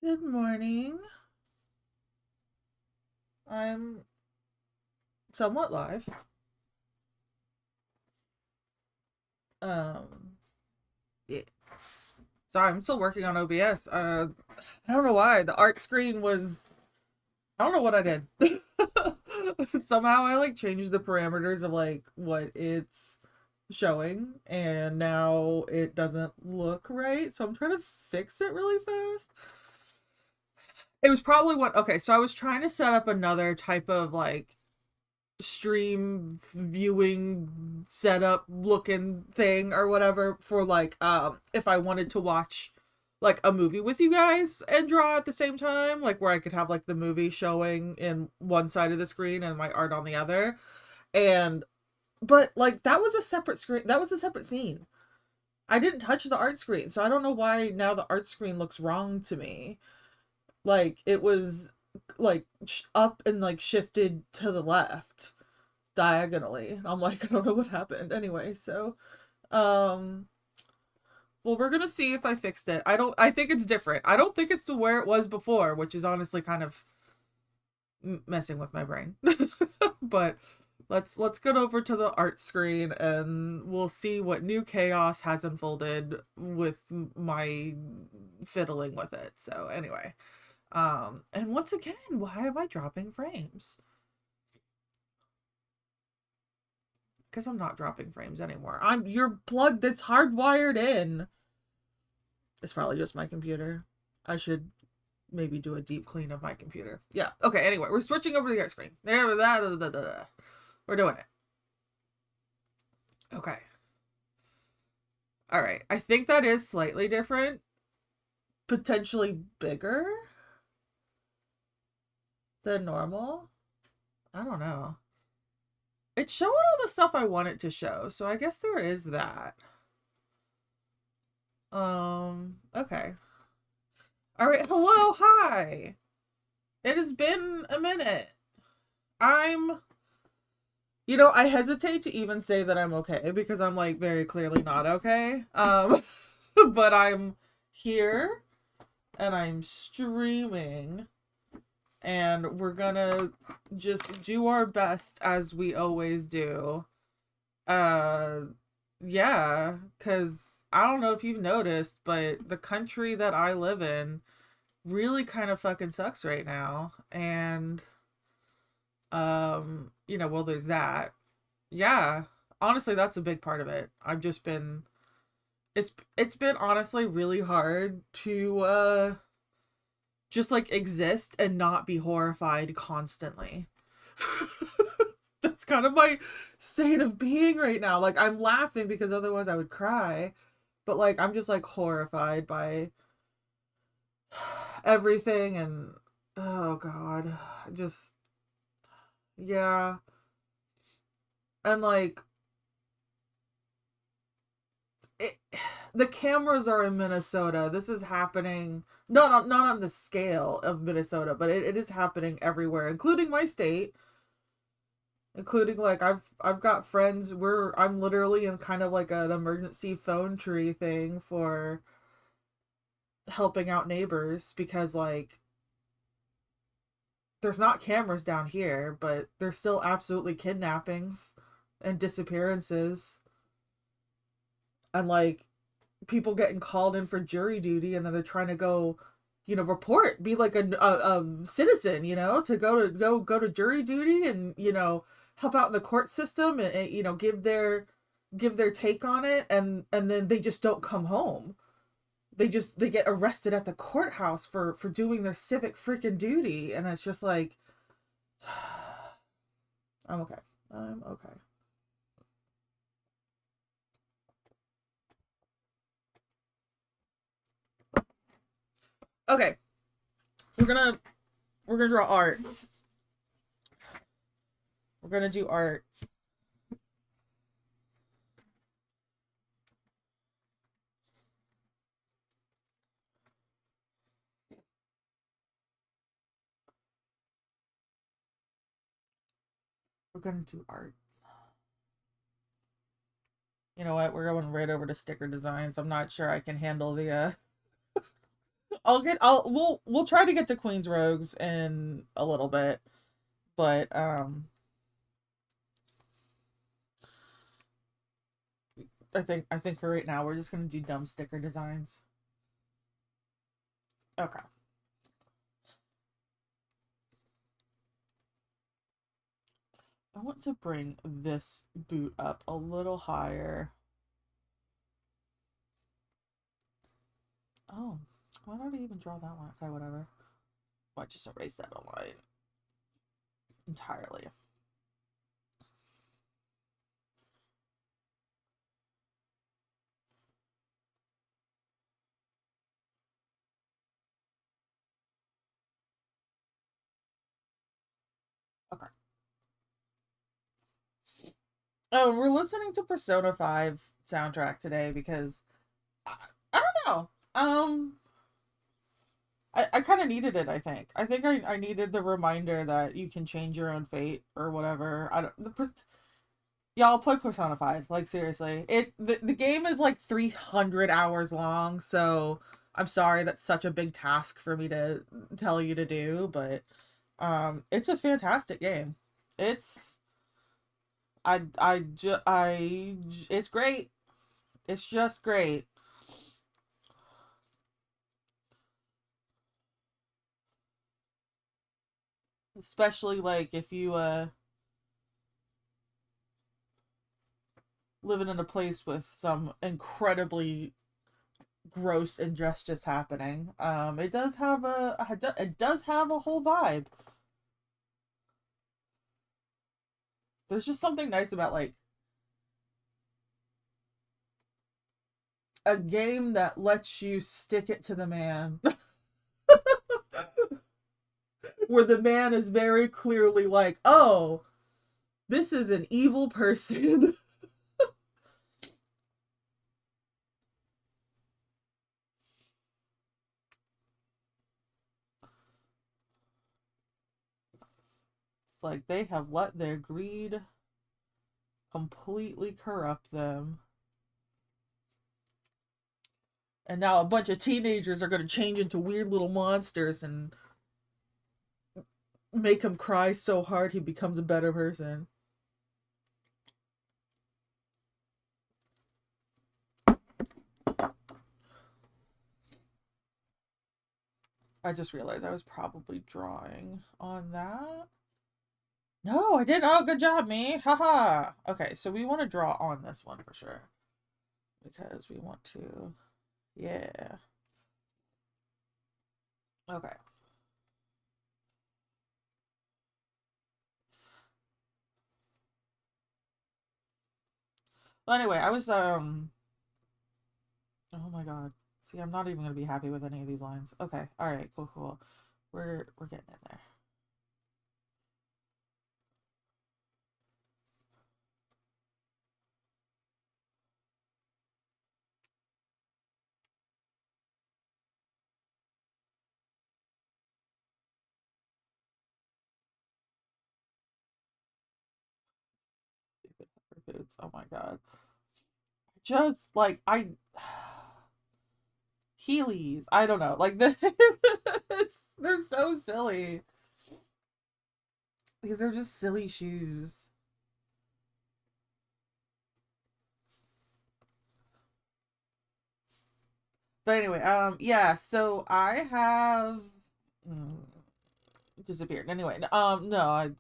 Good morning. I'm somewhat live. Um, yeah. Sorry, I'm still working on OBS. I don't know why the art screen was. I don't know what I did. Somehow I like changed the parameters of like what it's showing, and now it doesn't look right. So I'm trying to fix it really fast. It was probably what. Okay, so I was trying to set up another type of like stream viewing setup looking thing or whatever for like if I wanted to watch like a movie with you guys and draw at the same time, like where I could have like the movie showing in one side of the screen and my art on the other. And but like that was a separate screen, that was a separate scene. I didn't touch the art screen, so I don't know why now the art screen looks wrong to me. Like it was like up and like shifted to the left diagonally. I'm like, I don't know what happened. Anyway, so um well, we're gonna see if I fixed it. I think it's different. I don't think it's to where it was before, which is honestly kind of messing with my brain. But let's get over to the art screen and we'll see what new chaos has unfolded with my fiddling with it. So anyway, and once again, why am I dropping frames? Because I'm not dropping frames anymore. I'm You're plugged. That's hardwired in. It's probably just my computer. I should maybe do a deep clean of my computer. Yeah. Okay. Anyway, we're switching over to the art screen. There. We're doing it. Okay. All right. I think that is slightly different. Potentially bigger than normal. I don't know. It's showing all the stuff I want it to show, so I guess there is that. Okay. All right. Hello. Hi. It has been a minute. I'm I hesitate to even say that I'm okay because I'm like very clearly not okay. But I'm here and I'm streaming and we're gonna just do our best as we always do. Uh yeah, cuz I don't know if you've noticed, but the country that I live in really kind of fucking sucks right now. And well, there's that. Yeah, honestly, that's a big part of it. I've just been it's been honestly really hard to just like exist and not be horrified constantly. That's kind of my state of being right now. Like I'm laughing because otherwise I would cry, but like I'm just like horrified by everything. And oh god, just yeah. And like it, the cameras are in Minnesota. This is happening not on the scale of Minnesota, but it is happening everywhere, including my state. Including like I've got friends where I'm literally in kind of like an emergency phone tree thing for helping out neighbors because like there's not cameras down here, but there's still absolutely kidnappings and disappearances and like people getting called in for jury duty and then they're trying to go report, be like a citizen, to go to jury duty and help out in the court system and give their take on it, and then they just don't come home. They get arrested at the courthouse for doing their civic freaking duty, and it's just like I'm okay. I'm okay. Okay, we're gonna we're gonna draw art. We're gonna do art. We're gonna do art. You know what? We're going right over to sticker designs. I'm not sure I can handle the we'll try to get to Queen's Rogues in a little bit, but I think for right now we're just gonna do dumb sticker designs. Okay. I want to bring this boot up a little higher. Oh, why don't I even draw that one? Okay, whatever. Might just erase that line entirely. Okay. Oh, we're listening to Persona 5 soundtrack today because I don't know. I kind of needed it, I think. I needed the reminder that you can change your own fate or whatever. I don't Y'all play Persona 5, like seriously. The game is like 300 hours long, so I'm sorry that's such a big task for me to tell you to do, but it's a fantastic game. It's it's great. It's just great. Especially like if you living in a place with some incredibly gross injustice happening. It does have a whole vibe. There's just something nice about like a game that lets you stick it to the man. Where the man is very clearly like, "Oh, this is an evil person." It's like they have let their greed completely corrupt them. And now a bunch of teenagers are going to change into weird little monsters and make him cry so hard he becomes a better person. I just realized I was probably drawing on that. No, I didn't. Oh, good job, me. Haha. Okay, so we want to draw on this one for sure. Because we want to. Yeah. Okay. Well, anyway, I was oh my god. See, I'm not even gonna be happy with any of these lines. Okay. All right. Cool. Cool. We're getting in there. Stupid pepper boots. Oh my god. Just like Heelys. I don't know. Like they're so silly. These are just silly shoes. But anyway, yeah, so I have mm, disappeared. Anyway, no,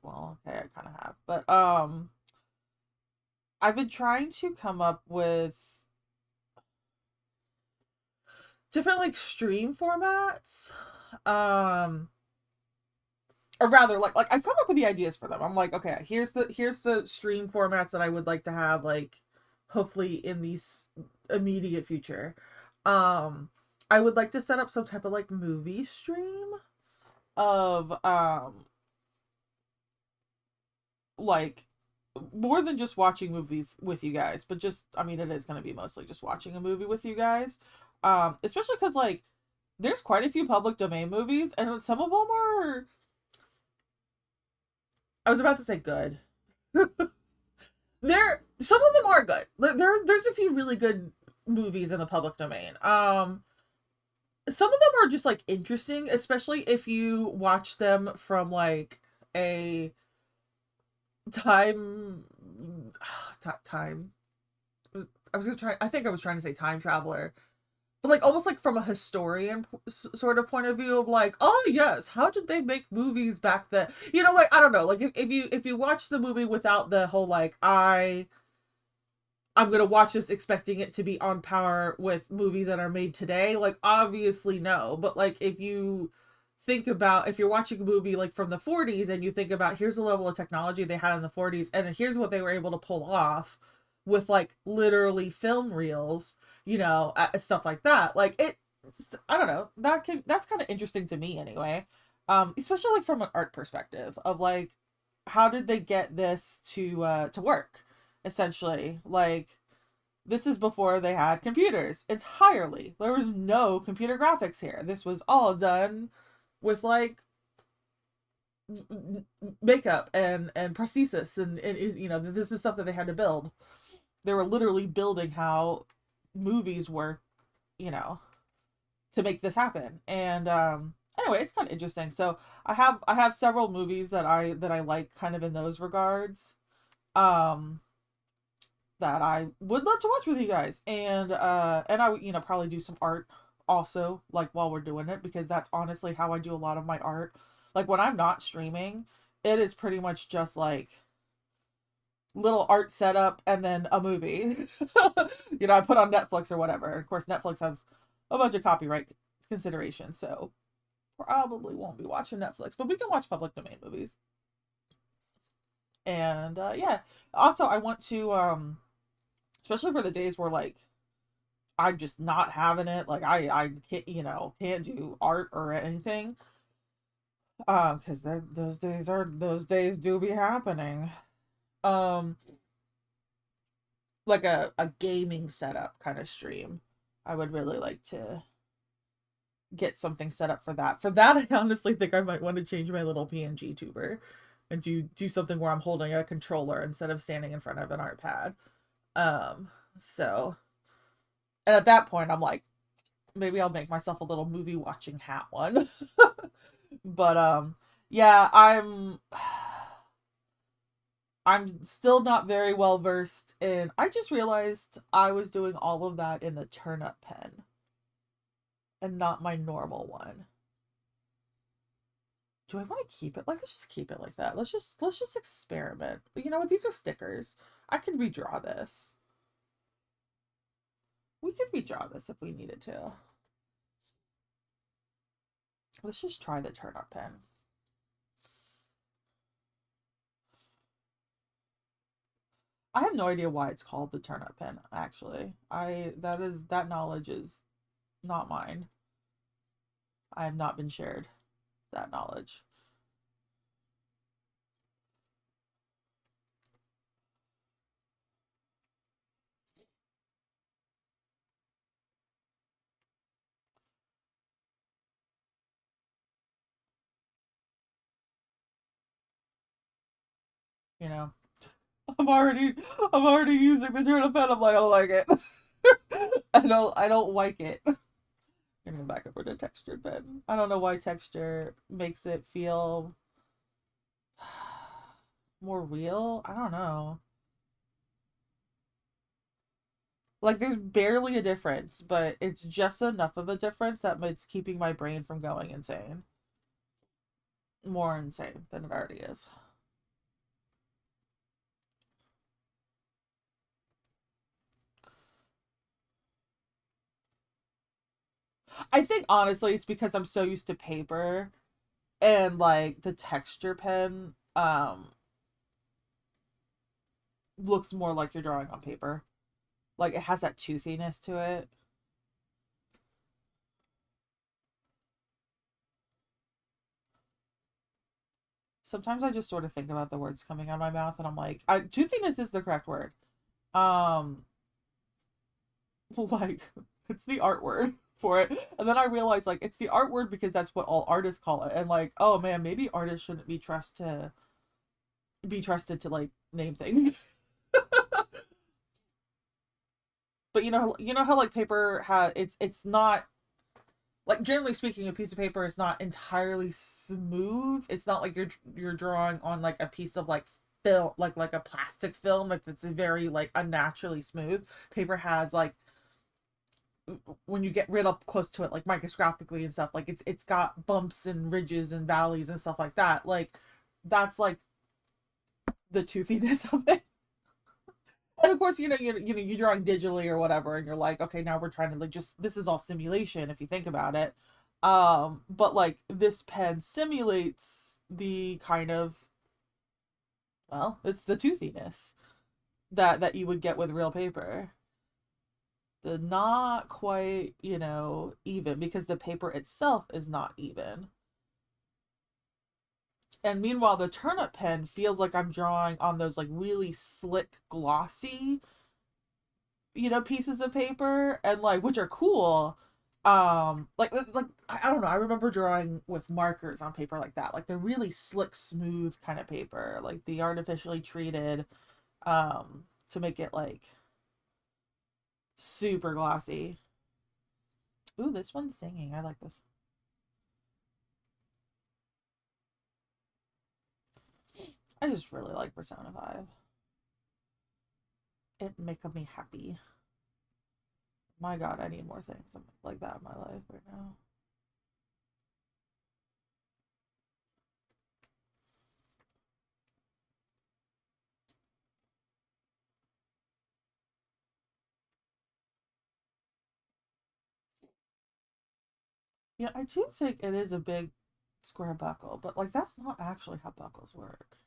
well, okay, I kind of have. But I've been trying to come up with different like stream formats. Um or rather like I've come up with the ideas for them. I'm like, okay, here's the stream formats that I would like to have like hopefully in the immediate future. Um I would like to set up some type of like movie stream of like more than just watching movies with you guys, but just I mean it is going to be mostly just watching a movie with you guys. Especially cuz like there's quite a few public domain movies and some of them are I was about to say good. Some of them are good. There's a few really good movies in the public domain. some of them are just like interesting, especially if you watch them from like a time time I was gonna try I think I was trying to say time traveler, but like almost like from a historian sort of point of view of like, oh yes, how did they make movies back then, like I don't know, like if you watch the movie without the whole like I'm gonna watch this expecting it to be on par with movies that are made today. Like, obviously, no. But like, if you think about if you're watching a movie like from the 40s and you think about here's the level of technology they had in the 40s and then here's what they were able to pull off with like literally film reels, stuff like that. Like I don't know. That's kind of interesting to me anyway. Especially like from an art perspective of like how did they get this to work? Essentially, like this is before they had computers entirely. There was no computer graphics here. This was all done with like makeup and prosthesis and this is stuff that they had to build. They were literally building how movies were, you know, to make this happen. And anyway, it's kind of interesting. So I have several movies that I like kind of in those regards. Um that I would love to watch with you guys. And I would, probably do some art also like while we're doing it because that's honestly how I do a lot of my art. Like when I'm not streaming, it is pretty much just like little art setup and then a movie. I put on Netflix or whatever. Of course, Netflix has a bunch of copyright considerations, so probably won't be watching Netflix, but we can watch public domain movies. And yeah, also I want to especially for the days where like I'm just not having it, like I can't can't do art or anything, because those days do be happening. Um, like a gaming setup kind of stream. I would really like to get something set up for that. For that, I honestly think I might want to change my little PNG tuber and do something where I'm holding a controller instead of standing in front of an art pad. So and at that point I'm like, maybe I'll make myself a little movie watching hat one. But yeah, I'm still not very well versed in. I just realized I was doing all of that in the turnip pen and not my normal one. Do I want to keep it? Like, let's just keep it like that. Let's just experiment. You know what? These are stickers. I can redraw this. We could redraw this if we needed to. Let's just try the turnip pen. I have no idea why it's called the turnip pen, actually. That knowledge is not mine. I have not been shared that knowledge. You know, I'm already I'm already using the turnip pen. I'm like, I don't like it. I don't like it. I'm gonna go back over to textured pen. I don't know why texture makes it feel more real. I don't know. Like there's barely a difference, but it's just enough of a difference that it's keeping my brain from going insane. More insane than it already is. I think honestly it's because I'm so used to paper and like the texture pen looks more like you're drawing on paper. Like it has that toothiness to it. Sometimes I just sort of think about the words coming out of my mouth and I'm like, toothiness is the correct word. Um like it's the art word for it. And then I realized like it's the art word because that's what all artists call it. And like, oh man, maybe artists shouldn't be trusted to like name things. But you know how like paper has it's not like generally speaking, a piece of paper is not entirely smooth. It's not like you're drawing on like a piece of like film, like a plastic film, like that's very like unnaturally smooth. Paper has like, when you get real up close to it, like microscopically and stuff, like it's got bumps and ridges and valleys and stuff like that. Like that's like the toothiness of it. And of course, you're drawing digitally or whatever, and you're like, okay, now we're trying to like just this is all simulation if you think about it. But like this pen simulates the kind of, well, it's the toothiness that you would get with real paper. The not quite, even because the paper itself is not even. And meanwhile, the turnip pen feels like I'm drawing on those like really slick, glossy, pieces of paper, and like which are cool. Like I don't know, I remember drawing with markers on paper like that, like the really slick, smooth kind of paper, like the artificially treated, to make it like super glossy. Ooh, this one's singing. I like this. I just really like Persona 5. It makes me happy. My god, I need more things like that in my life right now. Yeah, I do think it is a big square buckle, but like that's not actually how buckles work.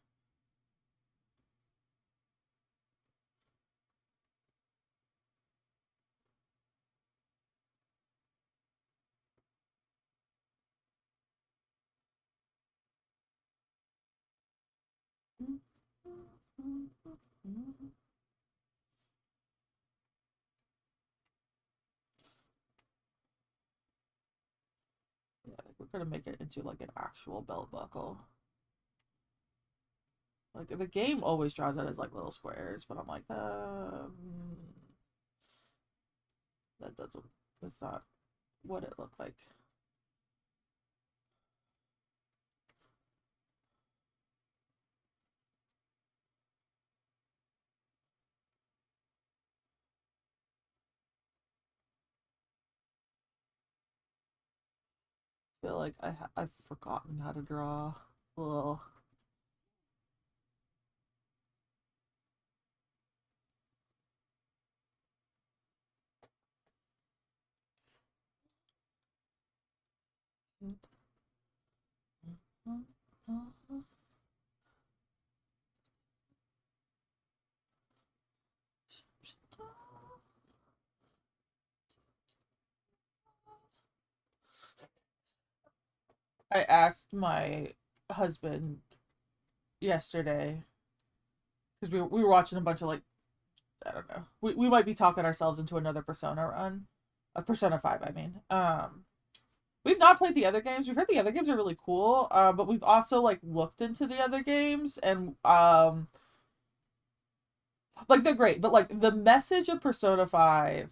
Yeah, I think we're gonna make it into like an actual belt buckle. Like the game always draws it as like little squares, but I'm like, that doesn't. That's not what it looked like. I feel like I've forgotten how to draw. Well, I asked my husband yesterday because we were watching a bunch of like, I don't know. We might be talking ourselves into another Persona run. A Persona 5, I mean. We've not played the other games. We've heard the other games are really cool. But we've also like looked into the other games, and like they're great, but like the message of Persona 5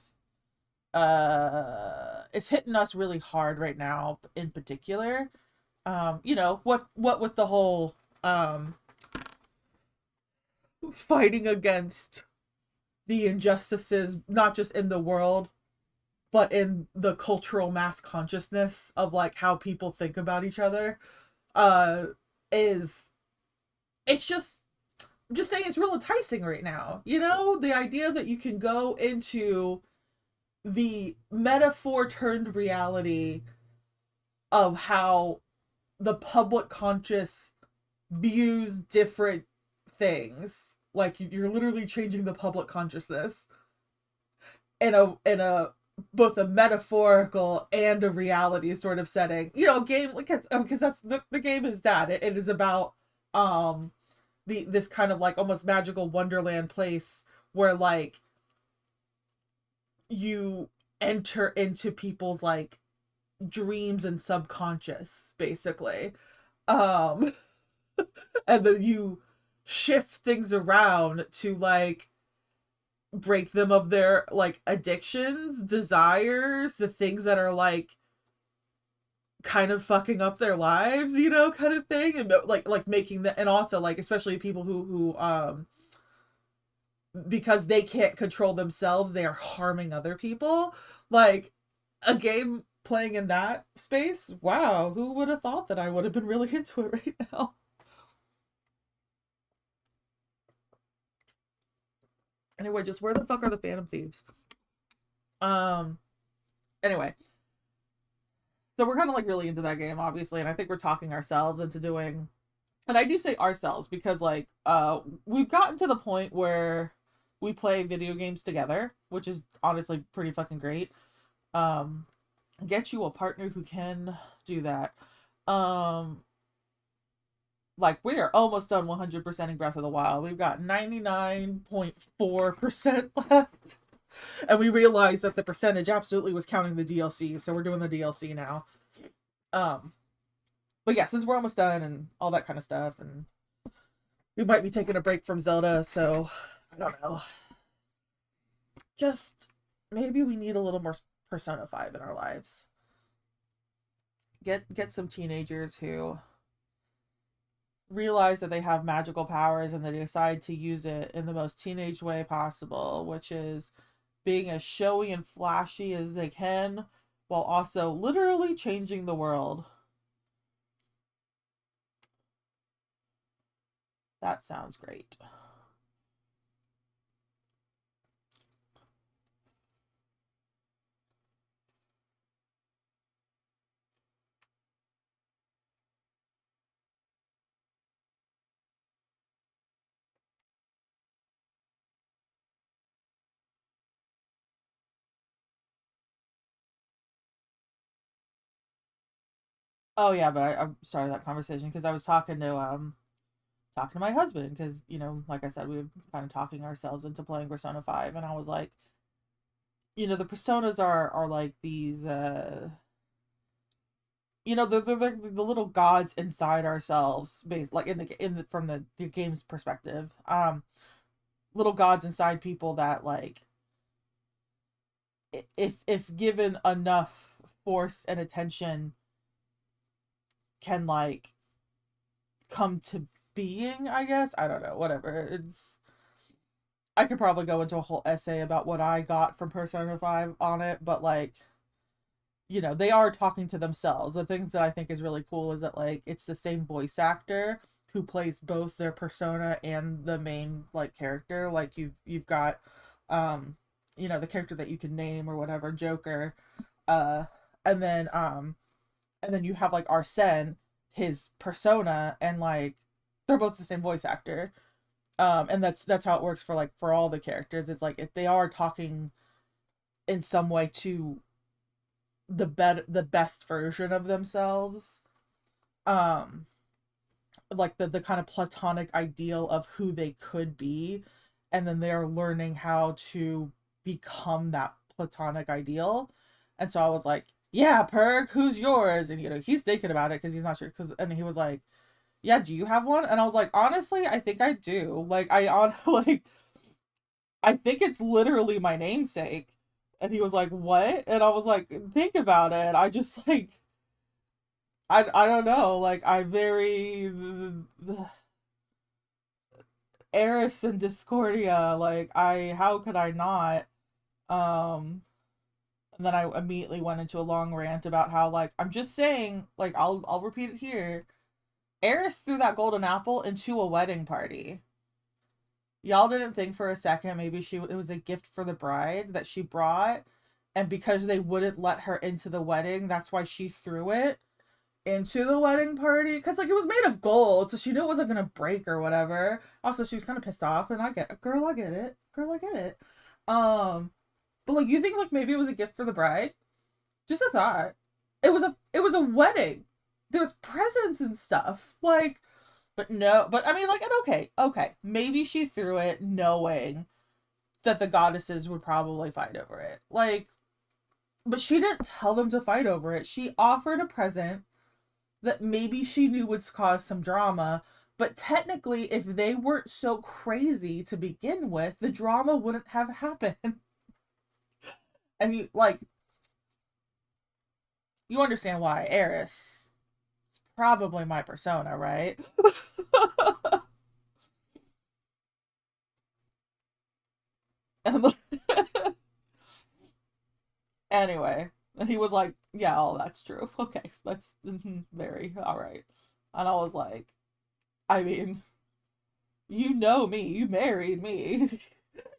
is hitting us really hard right now in particular. What with the whole fighting against the injustices, not just in the world, but in the cultural mass consciousness of like how people think about each other, uh is it's just saying it's real enticing right now. The idea that you can go into the metaphor turned reality of how the public conscious views different things, like you're literally changing the public consciousness in a both a metaphorical and a reality sort of setting. Game, like, because that's the game is that it is about this kind of like almost magical wonderland place where like you enter into people's like dreams and subconscious, basically. um and then you shift things around to like break them of their like addictions, desires, the things that are like kind of fucking up their lives, you know, kind of thing, and like making the, and also like especially people who because they can't control themselves, they are harming other people. Like a game playing in that space, wow, who would have thought that I would have been really into it right now? Anyway, just where the fuck are the Phantom Thieves? Um, anyway, so we're kind of like really into that game, obviously, and I think we're talking ourselves into doing, and I do say ourselves because like we've gotten to the point where we play video games together, which is honestly pretty fucking great. Um, get you a partner who can do that. Um, like we are almost done 100% in Breath of the Wild. We've got 99.4% left. And we realized that the percentage absolutely was counting the DLC, so we're doing the DLC now. Um, but yeah, since we're almost done and all that kind of stuff, and we might be taking a break from Zelda, so I don't know. Just maybe we need a little more Persona 5 in our lives. Get some teenagers who realize that they have magical powers and they decide to use it in the most teenage way possible, which is being as showy and flashy as they can while also literally changing the world. That sounds great. Oh yeah, but I started that conversation because I was talking to my husband because you know, like I said, we were kind of talking ourselves into playing Persona 5, and I was like, you know, the personas are like these you know, they're like the little gods inside ourselves, based like in the from the game's perspective. Little gods inside people that like if given enough force and attention can like come to being, I guess. I don't know, whatever. It's I could probably go into a whole essay about what I got from Persona 5 on it, but like, you know, they are talking to themselves. The things that I think is really cool is that like it's the same voice actor who plays both their persona and the main like character. Like you've got um you know, the character that you can name or whatever, Joker, uh and then you have like Arsene, his persona, and like they're both the same voice actor. And that's how it works for like for all the characters. It's like if they are talking in some way to the best version of themselves, um like the kind of platonic ideal of who they could be, and then they're learning how to become that platonic ideal. And so I was like, yeah, Perk, who's yours? And you know, he's thinking about it because he's not sure, because and he was like, yeah, do you have one? And I was like, honestly, I think I do. Like I on like I think it's literally my namesake. And he was like, what? And I was like, think about it. I just like I don't know. Like I very the Eris and Discordia. Like I how could I not? Um and then I immediately went into a long rant about how like I'm just saying, like I'll repeat it here. Eris threw that golden apple into a wedding party. Y'all didn't think for a second maybe it was a gift for the bride that she brought, and because they wouldn't let her into the wedding, that's why she threw it into the wedding party, because like it was made of gold, so she knew it wasn't gonna break or whatever. Also, she was kind of pissed off, and I get it. Girl, I get it. Girl, I get it. Um, but like you think like maybe it was a gift for the bride? Just a thought. It was a wedding. There was presents and stuff. Like, but no, but I mean like, and okay, maybe she threw it knowing that the goddesses would probably fight over it. Like, but she didn't tell them to fight over it. She offered a present that maybe she knew would cause some drama, but technically, if they weren't so crazy to begin with, the drama wouldn't have happened. And you like You understand why Eris is probably my persona, right? And anyway, and he was like, "Yeah, all that's true. Okay, that's very all right." And I was like, "I mean, you know me. You married me.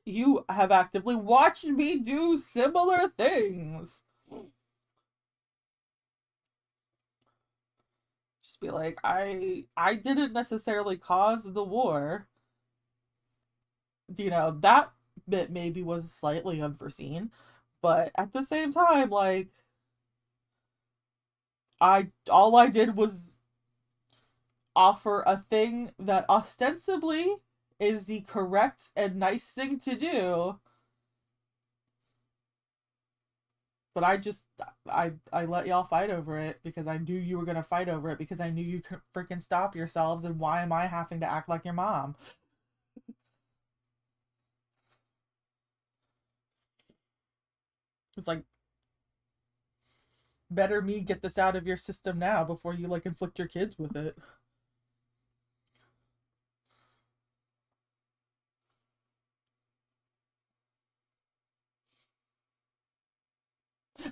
You have actively watched me do similar things." Just be like, I didn't necessarily cause the war. That bit maybe was slightly unforeseen, but at the same time, like, I all I did was offer a thing that ostensibly is the correct and nice thing to do, but I let y'all fight over it because I knew you were gonna fight over it because I knew you could freaking stop yourselves, and why am I having to act like your mom? It's like, better me get this out of your system now before you like inflict your kids with it.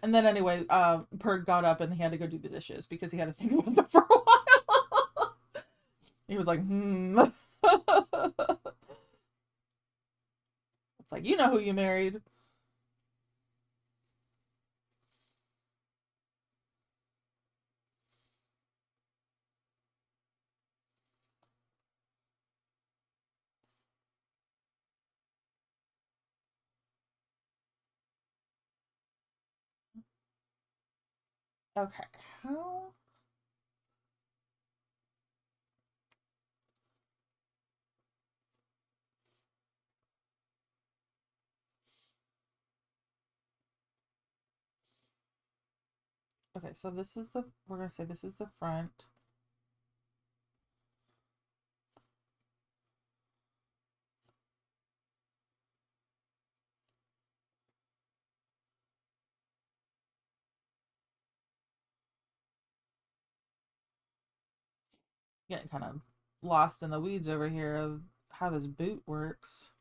And then anyway, Perg got up and he had to go do the dishes because he had to think about them for a while. He was like, It's like, you know who you married. Okay. How? Okay, so we're gonna say this is the front. Getting kind of lost in the weeds over here of how this boot works.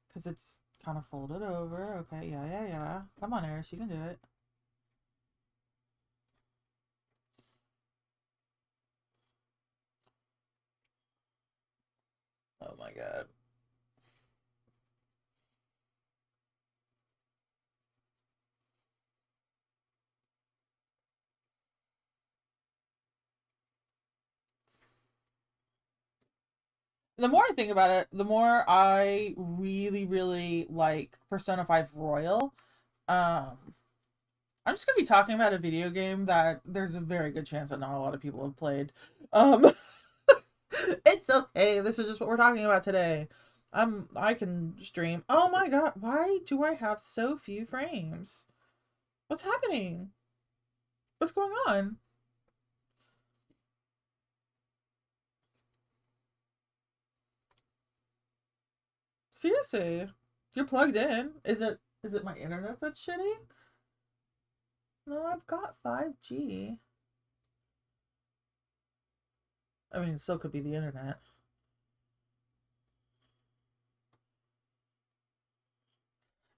Because it's kind of folded over. Okay, yeah, yeah, yeah. Come on, Eris, you can do it. Oh my god. The more I think about it, the more I really, really like Persona 5 Royal. Um, I'm just gonna be talking about a video game that there's a very good chance that not a lot of people have played. Um, it's okay. This is just what we're talking about today. I can stream. Oh my god, why do I have so few frames? What's happening? What's going on? Seriously. You're plugged in. Is it my internet that's shitty? No, I've got 5G. I mean, it still could be the internet.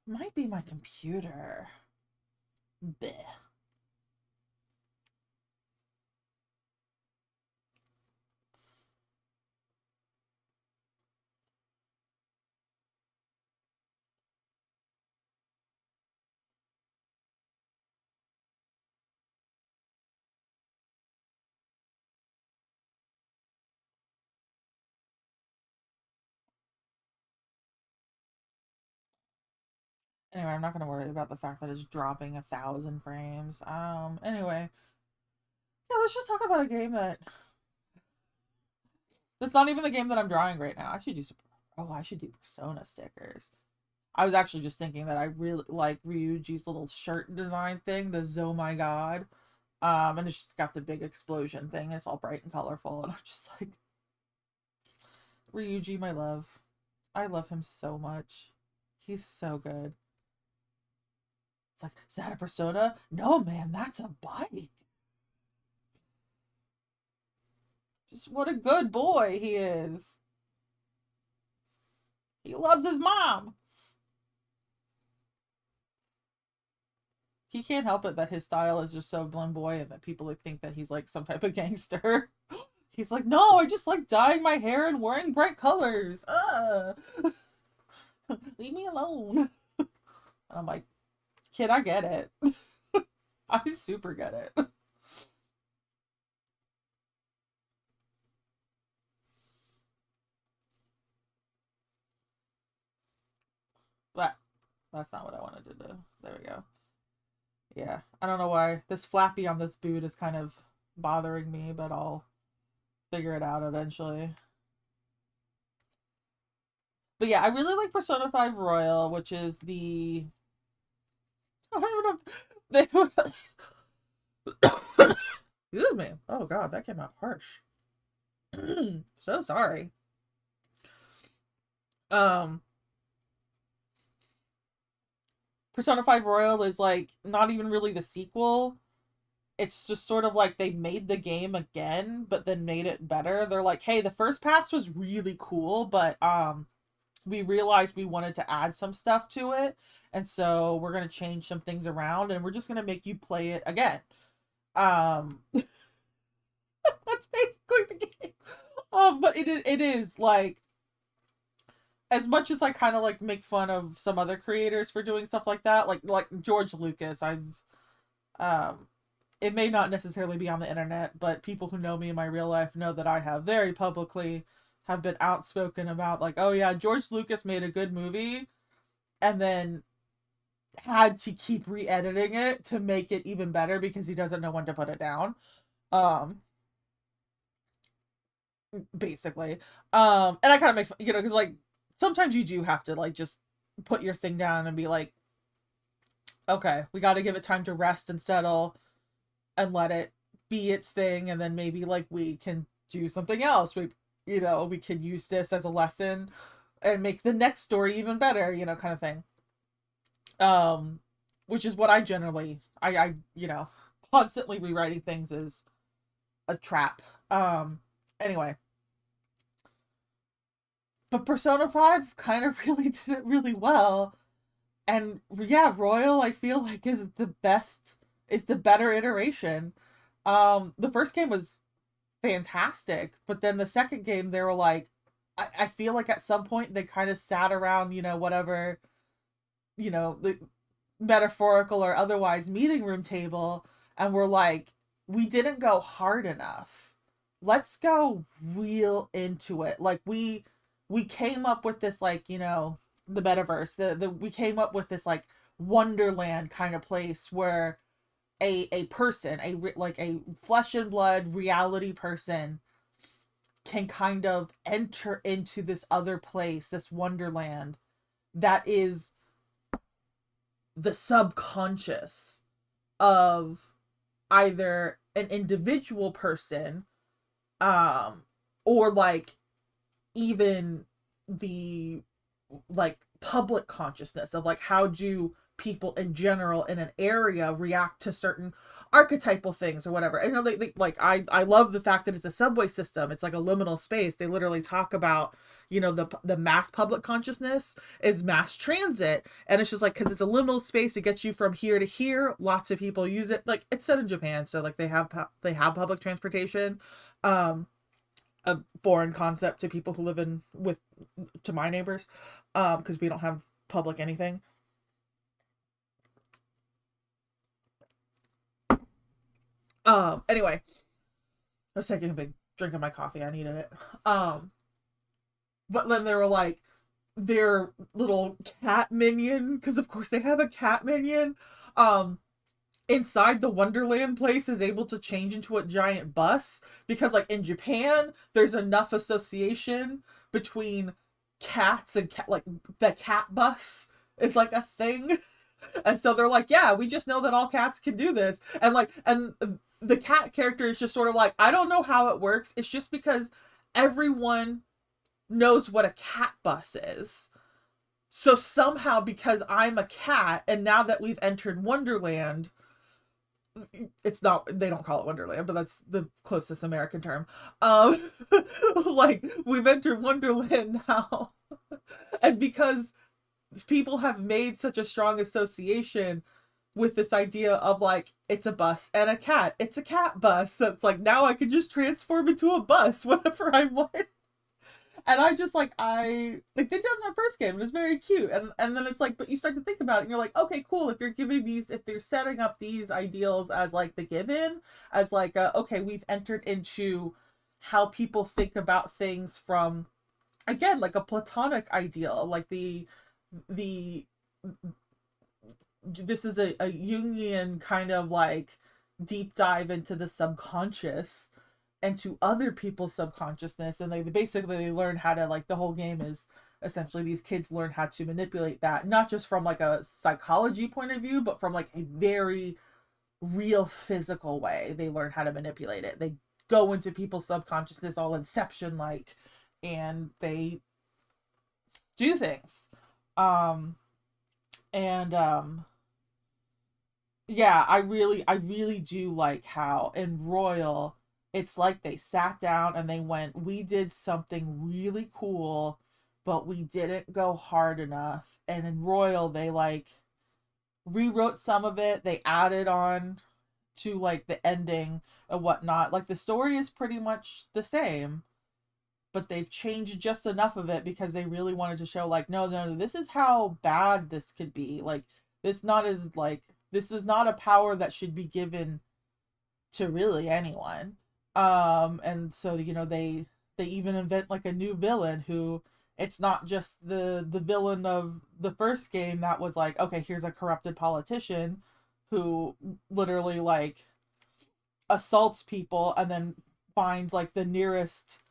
Might be my computer. Bleh. Anyway, I'm not gonna worry about the fact that it's dropping 1,000 frames. Anyway. Yeah, let's just talk about a game that's not even the game that I'm drawing right now. I should do Persona stickers. I was actually just thinking that I really like Ryuji's little shirt design thing, the Oh My God. And it's just got the big explosion thing. It's all bright and colorful, and I'm just like, Ryuji, my love. I love him so much. He's so good. It's like, is that a persona? No, man, that's a bike. Just what a good boy he is. He loves his mom. He can't help it that his style is just so flamboyant that people like think that he's like some type of gangster. He's like, no, I just like dyeing my hair and wearing bright colors. Leave me alone. And I'm like, kid, I get it. I super get it. But that's not what I wanted to do. There we go. Yeah, I don't know why this flappy on this boot is kind of bothering me, but I'll figure it out eventually. But yeah, I really like Persona 5 Royal, which is the I don't even know. Excuse me. Oh god, that came out harsh. So sorry. Um Persona 5 Royal is like not even really the sequel. It's just sort of like they made the game again, but then made it better. They're like, hey, the first pass was really cool, but we realized we wanted to add some stuff to it, and so we're gonna change some things around, and we're just gonna make you play it again. That's basically the game. But it is like, as much as I kind of like make fun of some other creators for doing stuff like that, like George Lucas, um it may not necessarily be on the internet, but people who know me in my real life know that I have very publicly have been outspoken about like, oh yeah, George Lucas made a good movie and then had to keep re-editing it to make it even better because he doesn't know when to put it down. Um Basically. And I kind of make, because like sometimes you do have to like just put your thing down and be like, okay, we got to give it time to rest and settle and let it be its thing, and then maybe like we can do something else. We can use this as a lesson and make the next story even better, kind of thing. Um which is what I generally constantly rewriting things is a trap. Anyway, but Persona 5 kind of really did it really well. And yeah, Royal I feel like is the better iteration. The first game was fantastic, but then the second game they were like, I feel like at some point they kind of sat around, whatever, the metaphorical or otherwise meeting room table, and were like, we didn't go hard enough. Let's go real into it. Like we came up with this, like, the metaverse. We came up with this like wonderland kind of place where a person, like a flesh and blood reality person, can kind of enter into this other place, this wonderland that is the subconscious of either an individual person, um or like even the like public consciousness of like how do people in general in an area react to certain archetypal things or whatever. And they like, I love the fact that it's a subway system. It's like a liminal space. They literally talk about, the mass public consciousness is mass transit, and it's just like, because it's a liminal space, it gets you from here to here. Lots of people use it. Like, it's set in Japan, so like they have public transportation. A foreign concept to people who live to my neighbors, because we don't have public anything. Anyway, I was taking a big drink of my coffee. I needed it. But then they were like, their little cat minion, because of course they have a cat minion, inside the Wonderland place is able to change into a giant bus, because like in Japan there's enough association between cats and like the cat bus is like a thing. And so they're like, yeah, we just know that all cats can do this. And the cat character is just sort of like, I don't know how it works. It's just because everyone knows what a cat bus is. So somehow, because I'm a cat, and now that we've entered Wonderland, it's not, they don't call it Wonderland, but that's the closest American term. Um, like, we've entered Wonderland now, and because people have made such a strong association with this idea of like, it's a bus and a cat, it's a cat bus, that's like, now I can just transform into a bus whenever I want. And I just like, I like, they did in that first game, and it's very cute. And then it's like, but you start to think about it and you're like, okay, cool, if you're giving these, if they're setting up these ideals as like the given, as like okay, we've entered into how people think about things from, again, like a platonic ideal, like the this is a Jungian kind of like deep dive into the subconscious and to other people's subconsciousness, and they basically, they learn how to, like, the whole game is essentially these kids learn how to manipulate that, not just from like a psychology point of view, but from like a very real physical way. They learn how to manipulate it. They go into people's subconsciousness all Inception like, and they do things. um and Yeah, I really do like how in Royal, it's like they sat down and they went, we did something really cool, but we didn't go hard enough. And in Royal, they like rewrote some of it, they added on to like the ending and whatnot. Like, the story is pretty much the same, but they've changed just enough of it because they really wanted to show like, no, no, no, this is how bad this could be. Like, this not as like, this is not a power that should be given to really anyone. And so, they even invent like a new villain who, it's not just the villain of the first game that was like, okay, here's a corrupted politician who literally like assaults people and then finds like the nearest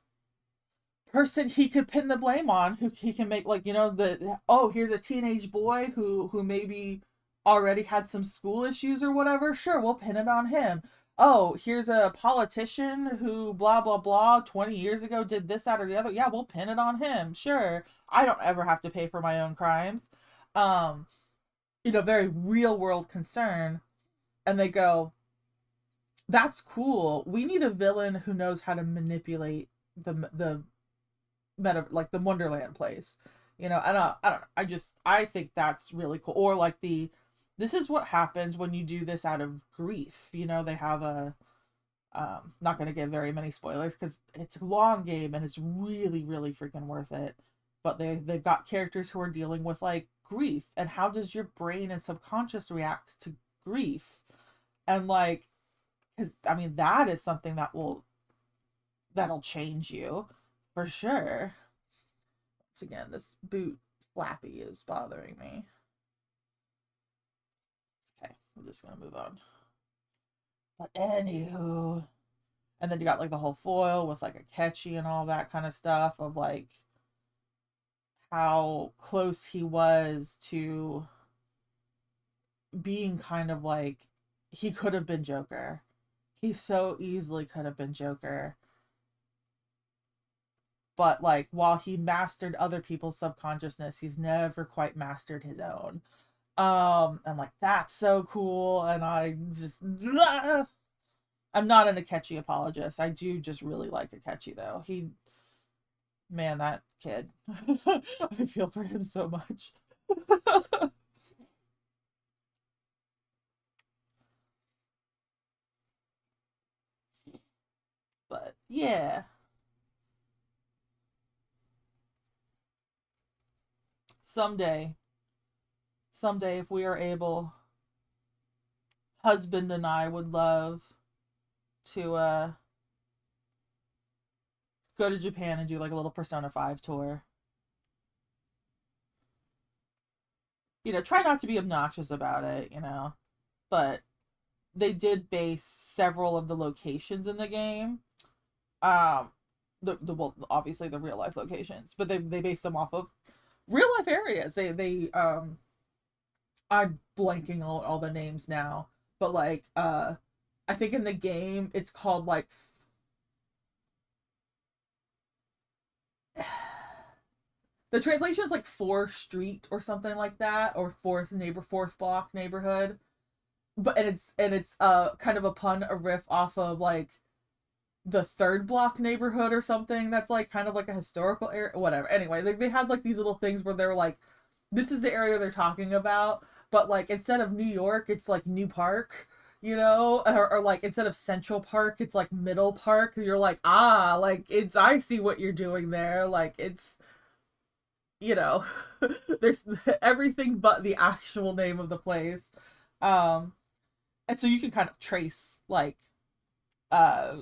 person he could pin the blame on, who he can make like, the, oh, here's a teenage boy who maybe already had some school issues or whatever, sure, we'll pin it on him. Oh, here's a politician who blah blah blah 20 years ago did this, that, or the other, yeah, we'll pin it on him, sure, I don't ever have to pay for my own crimes. um Very real world concern. And they go, that's cool, we need a villain who knows how to manipulate the meta, like the Wonderland place. I don't know, I think that's really cool. Or like this is what happens when you do this out of grief. They have a, not going to give very many spoilers because it's a long game and it's really really freaking worth it. But they've got characters who are dealing with like grief, and how does your brain and subconscious react to grief. And like, because I mean, that is something that'll change you for sure. Once again, this boot flappy is bothering me. Okay, we're just gonna move on. But anywho, and then you got like the whole foil with like a catchy and all that kind of stuff of like how close he was to being kind of like, he could have been Joker. He so easily could have been Joker. But like, while he mastered other people's subconsciousness, he's never quite mastered his own. I'm like, that's so cool. And I just, I'm not an Akechi apologist. I do just really like Akechi though. Man, that kid. I feel for him so much. But yeah, someday, someday if we are able, husband and I would love to go to Japan and do like a little Persona 5 tour. Try not to be obnoxious about it, but they did base several of the locations in the game. Um, well, obviously the real life locations, but they based them off of real life areas. I'm blanking on all the names now, but like I think in the game it's called like The translation is like fourth street or something like that, or fourth block neighborhood. But and it's kind of a pun, a riff off of like the third block neighborhood or something that's like kind of like a historical area, whatever. Anyway, they had like these little things where they're like, this is the area they're talking about, but like instead of New York, it's like New Park, or like instead of Central Park, it's like Middle Park. You're like, ah, like it's, I see what you're doing there. Like it's, you know, there's everything but the actual name of the place. Um, and so you can kind of trace like uh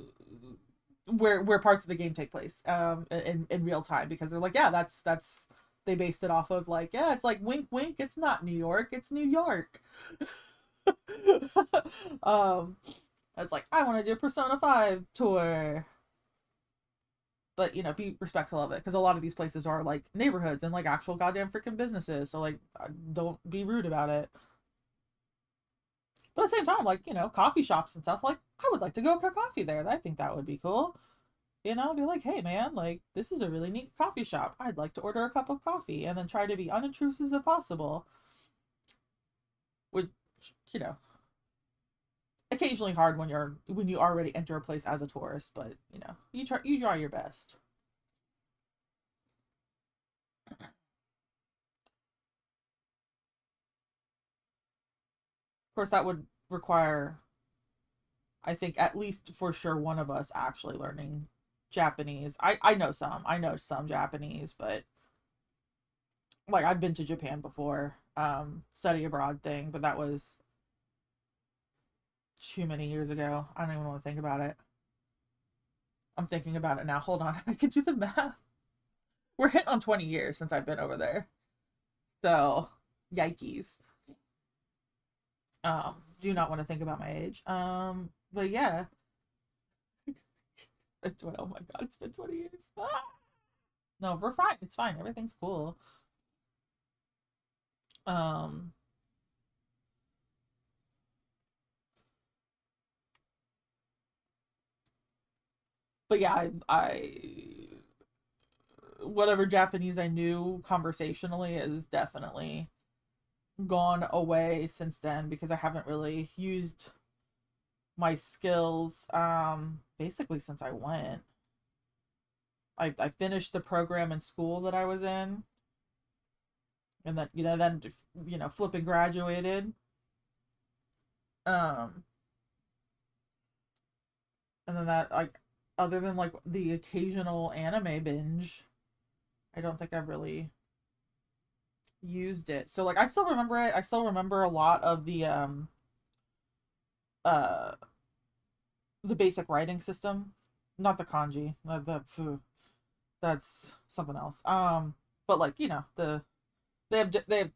where parts of the game take place in real time, because they're like, yeah, that's they based it off of like, yeah, it's like wink wink, it's not New York, it's New York. um it's like, I want to do a Persona 5 tour, but be respectful of it, because a lot of these places are like neighborhoods and like actual goddamn freaking businesses, so like don't be rude about it. But at the same time, like, coffee shops and stuff, like, I would like to go get coffee there. I think that would be cool. Be like, hey man, like, this is a really neat coffee shop. I'd like to order a cup of coffee, and then try to be unintrusive as possible. Which, you know, occasionally hard when you already enter a place as a tourist, but you try your best. Of course, that would require, I think, at least for sure, one of us actually learning Japanese. I know some Japanese, but like, I've been to Japan before, study abroad thing, but that was too many years ago. I don't even want to think about it. I'm thinking about it now. Hold on. I can do the math. We're hitting on 20 years since I've been over there. So, yikes. Do not want to think about my age. But yeah. Oh my god, it's been 20 years. Ah! No, we're fine. It's fine. Everything's cool. Um, but yeah, I whatever Japanese I knew conversationally is definitely gone away since then, because I haven't really used my skills basically since I went. I finished the program in school that I was in, and then flipping graduated. Um and then that, like, other than like the occasional anime binge, I don't think I've really used it. So like, I still remember it. I still remember a lot of uh the basic writing system, not the kanji. That's something else. But like, they have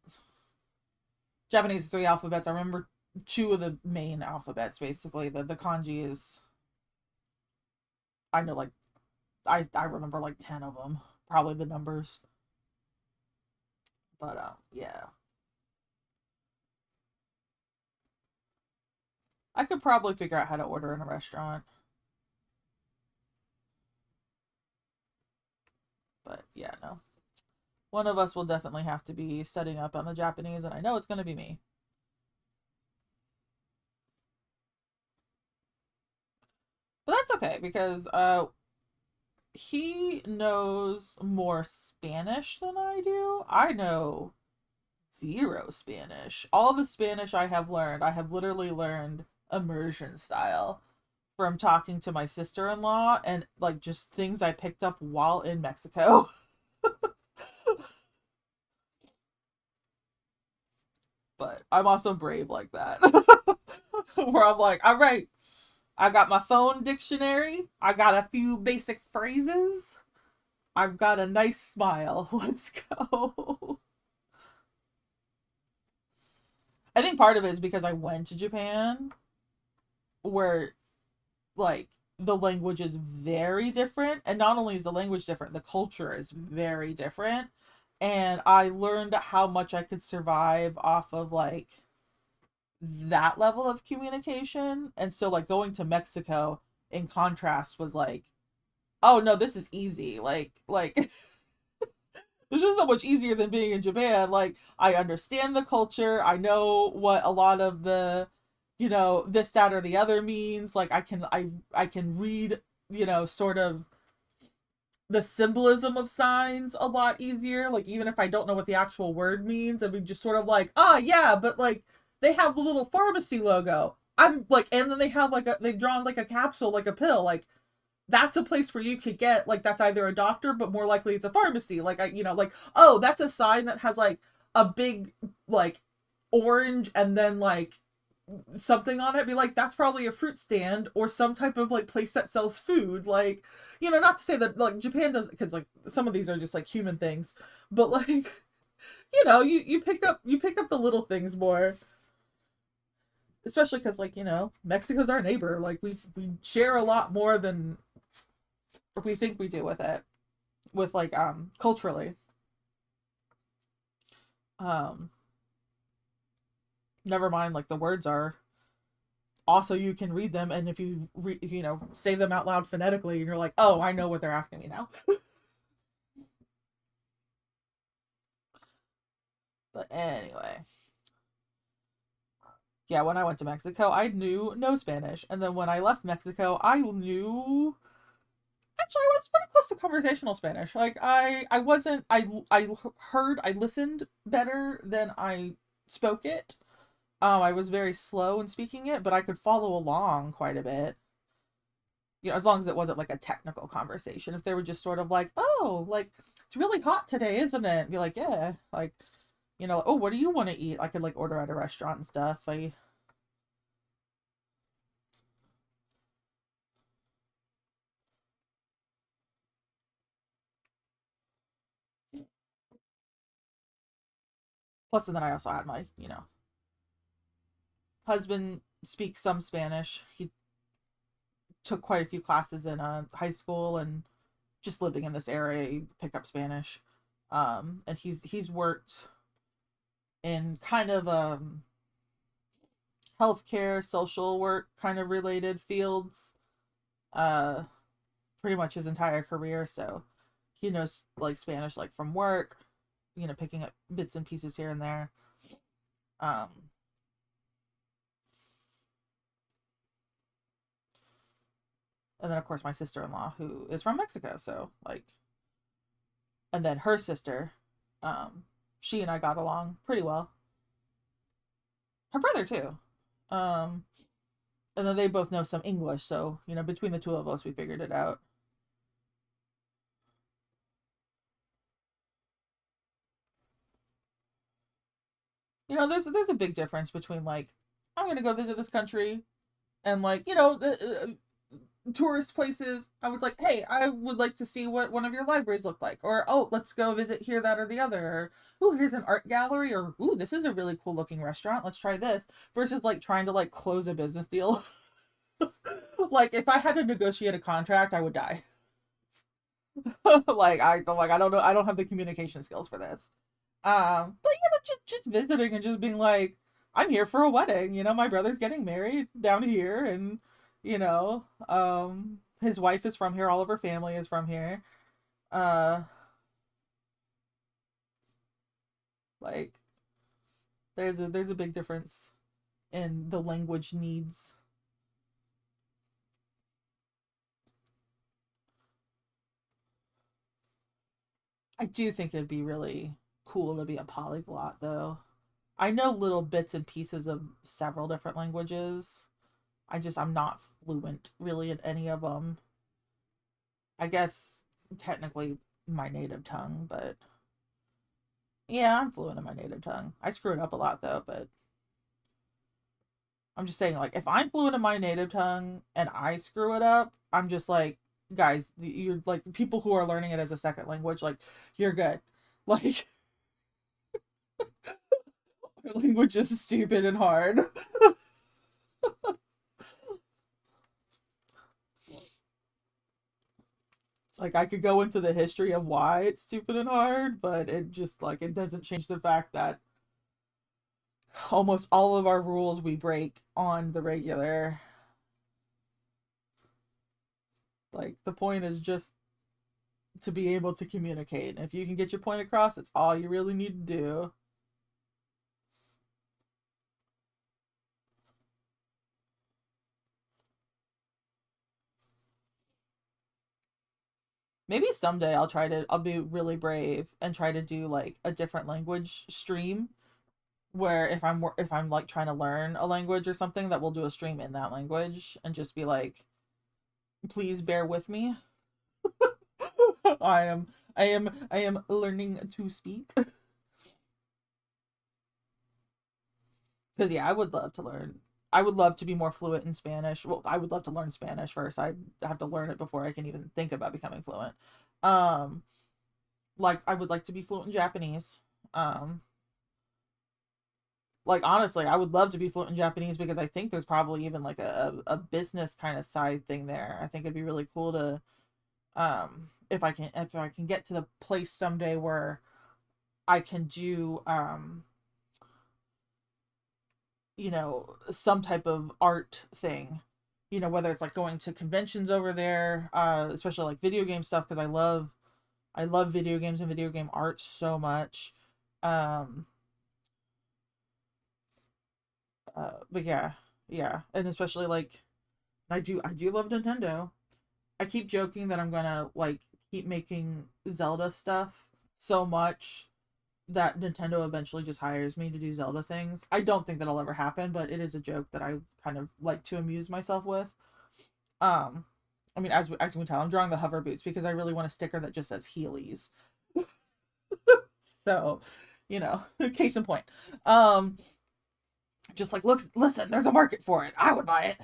Japanese three alphabets. I remember two of the main alphabets basically. The kanji is, I know, like, I remember like 10 of them, probably the numbers. But yeah. I could probably figure out how to order in a restaurant. But yeah, no. One of us will definitely have to be studying up on the Japanese, and I know it's going to be me. But that's okay, because he knows more Spanish than I do. I know zero Spanish. All the Spanish I have learned, I have literally learned immersion style from talking to my sister-in-law, and like just things I picked up while in Mexico. But I'm also brave like that. Where I'm like, all right, I got my phone dictionary, I got a few basic phrases, I've got a nice smile. Let's go. I think part of it is because I went to Japan, where like the language is very different, and not only is the language different, the culture is very different, and I learned how much I could survive off of like that level of communication. And so like going to Mexico in contrast was like, oh no, this is easy. Like This is so much easier than being in Japan. Like, I understand the culture. I know what a lot of the, this, that, or the other means. Like, I can read, sort of the symbolism of signs a lot easier. Like, even if I don't know what the actual word means, I mean, just sort of like, ah, yeah, but like they have the little pharmacy logo. I'm like, and then they have like they've drawn like a capsule, like a pill. Like, that's a place where you could get, like, that's either a doctor, but more likely it's a pharmacy. Like, like, oh, that's a sign that has like a big, like, orange and then like something on it. Be like, that's probably a fruit stand or some type of like place that sells food. Like, not to say that like Japan does, because like some of these are just like human things, but like, you pick up the little things more, especially because, like, Mexico's our neighbor. Like, we share a lot more than we think we do with it, with like culturally. um Never mind, like, the words are also, you can read them, and if you say them out loud phonetically, and you're like, oh, I know what they're asking me now. But anyway, yeah, when I went to Mexico, I knew no Spanish, and then when I left Mexico, I knew, actually, I was pretty close to conversational Spanish. Like, I wasn't, I heard, I listened better than I spoke it. I was very slow in speaking it, but I could follow along quite a bit. As long as it wasn't like a technical conversation. If they were just sort of like, oh, like, it's really hot today, isn't it? Be like, yeah. Like, oh, what do you want to eat? I could like order at a restaurant and stuff. Plus, and then I also had my, husband speaks some Spanish. He took quite a few classes in high school, and just living in this area, you pick up Spanish. And he's worked in kind of healthcare, social work kind of related fields, uh, pretty much his entire career. So he knows like Spanish, like from work, picking up bits and pieces here and there. Um, and then of course my sister-in-law, who is from Mexico, so like, and then her sister, she and I got along pretty well. Her brother too. Um, and then they both know some English, so between the two of us, we figured it out. There's a big difference between like, I'm gonna go visit this country, and like, tourist places. I was like, hey, I would like to see what one of your libraries look like, or oh, let's go visit here, that, or the other, or oh, here's an art gallery, or ooh, this is a really cool looking restaurant, let's try this, versus like trying to like close a business deal. Like, if I had to negotiate a contract, I would die. Like, I don't know, I don't have the communication skills for this. But just visiting and just being like, I'm here for a wedding. My brother's getting married down here, and his wife is from here. All of her family is from here. Uh, like, there's a big difference in the language needs. I do think it'd be really cool to be a polyglot, though. I know little bits and pieces of several different languages. I'm not fluent really in any of them. I guess technically my native tongue, but yeah, I'm fluent in my native tongue. I screw it up a lot though, but I'm just saying, like, if I'm fluent in my native tongue and I screw it up, I'm just like, guys, you're like, people who are learning it as a second language, like, you're good. Like, your language is stupid and hard. It's like, I could go into the history of why it's stupid and hard, but it just like, it doesn't change the fact that almost all of our rules we break on the regular. Like, the point is just to be able to communicate. And if you can get your point across, it's all you really need to do. Maybe someday I'll be really brave and try to do like a different language stream where if I'm like trying to learn a language or something, that we'll do a stream in that language and just be like, please bear with me. I am learning to speak. Because yeah, I would love to learn. I would love to be more fluent in Spanish. Well, I would love to learn Spanish first. I have to learn it before I can even think about becoming fluent. Um, like I would like to be fluent in Japanese. Um, like honestly, I would love to be fluent in Japanese because I think there's probably even like a business kind of side thing there. I think it'd be really cool to if I can get to the place someday where I can do you know, some type of art thing, you know, whether it's like going to conventions over there, especially like video game stuff, because I love video games and video game art so much. um but yeah, yeah, and especially like I do love Nintendo. I keep joking that I'm gonna like keep making Zelda stuff so much that Nintendo eventually just hires me to do Zelda things. I don't think that'll ever happen, but it is a joke that I kind of like to amuse myself with. Um, I mean, as you can tell, I'm drawing the hover boots because I really want a sticker that just says Heelys. So, you know, case in point. Um, just like look, listen, there's a market for it. I would buy it.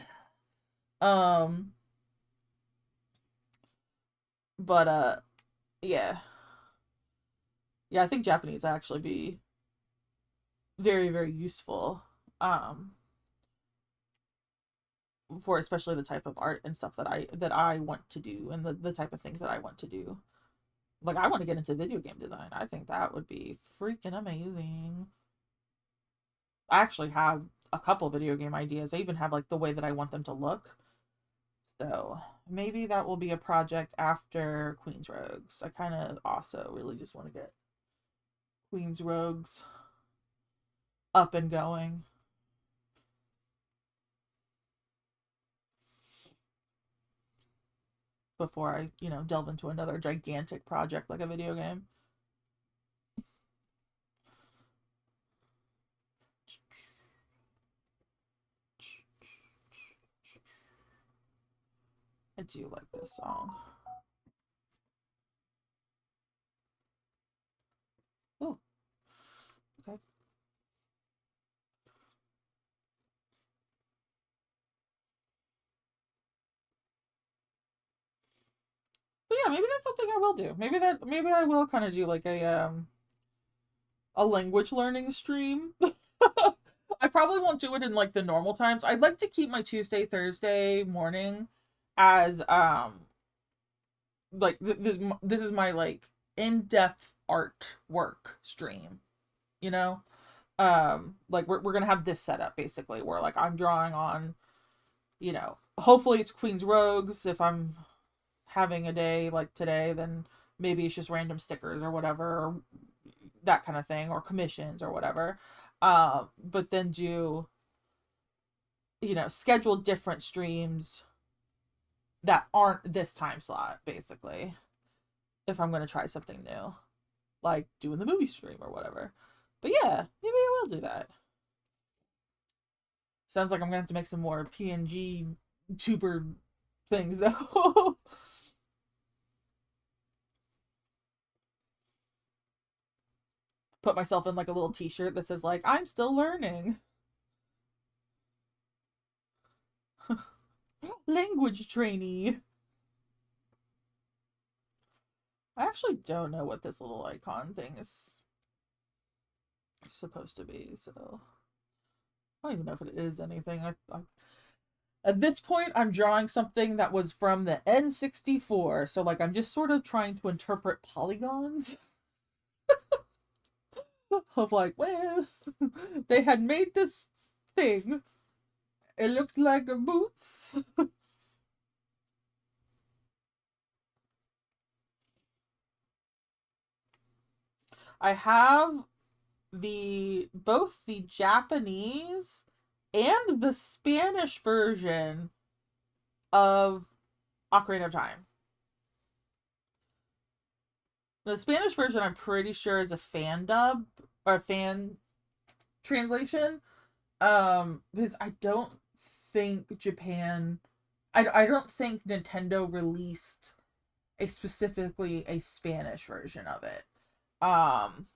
Um, but yeah, yeah, I think Japanese actually be very very useful. Um, for especially the type of art and stuff that I want to do and the type of things that I want to do. Like I want to get into video game design. I think that would be freaking amazing. I actually have a couple video game ideas. I even have like the way that I want them to look. So maybe that will be a project after Queen's Rogues. I kind of also really just want to get Queen's Rogues up and going before I, you know, delve into another gigantic project like a video game. I do like this song. Oh, okay. But yeah, maybe that's something I will do. Maybe I will kind of do like a language learning stream. I probably won't do it in like the normal times. I'd like to keep my Tuesday, Thursday morning as like this is my like in-depth art work stream, you know? Like we're gonna have this setup basically where like I'm drawing on, you know, hopefully it's Queen's Rogues. If I'm having a day like today, then maybe it's just random stickers or whatever, or that kind of thing, or commissions or whatever. But then do, you know, schedule different streams that aren't this time slot, basically, if I'm going to try something new, like doing the movie stream or whatever. But yeah, maybe I will do that. Sounds like I'm going to have to make some more PNG tuber things, though. Put myself in like a little t-shirt that says like I'm still learning. Language trainee. I actually don't know what this little icon thing is supposed to be, so I don't even know if it is anything. At this point, I'm drawing something that was from the N64, so like I'm just sort of trying to interpret polygons of like, well, they had made this thing. It looked like boots. I have both the Japanese and the Spanish version of Ocarina of Time. The Spanish version, I'm pretty sure, is a fan dub or a fan translation. Because I don't think Japan, I don't think Nintendo released specifically a Spanish version of it. Um,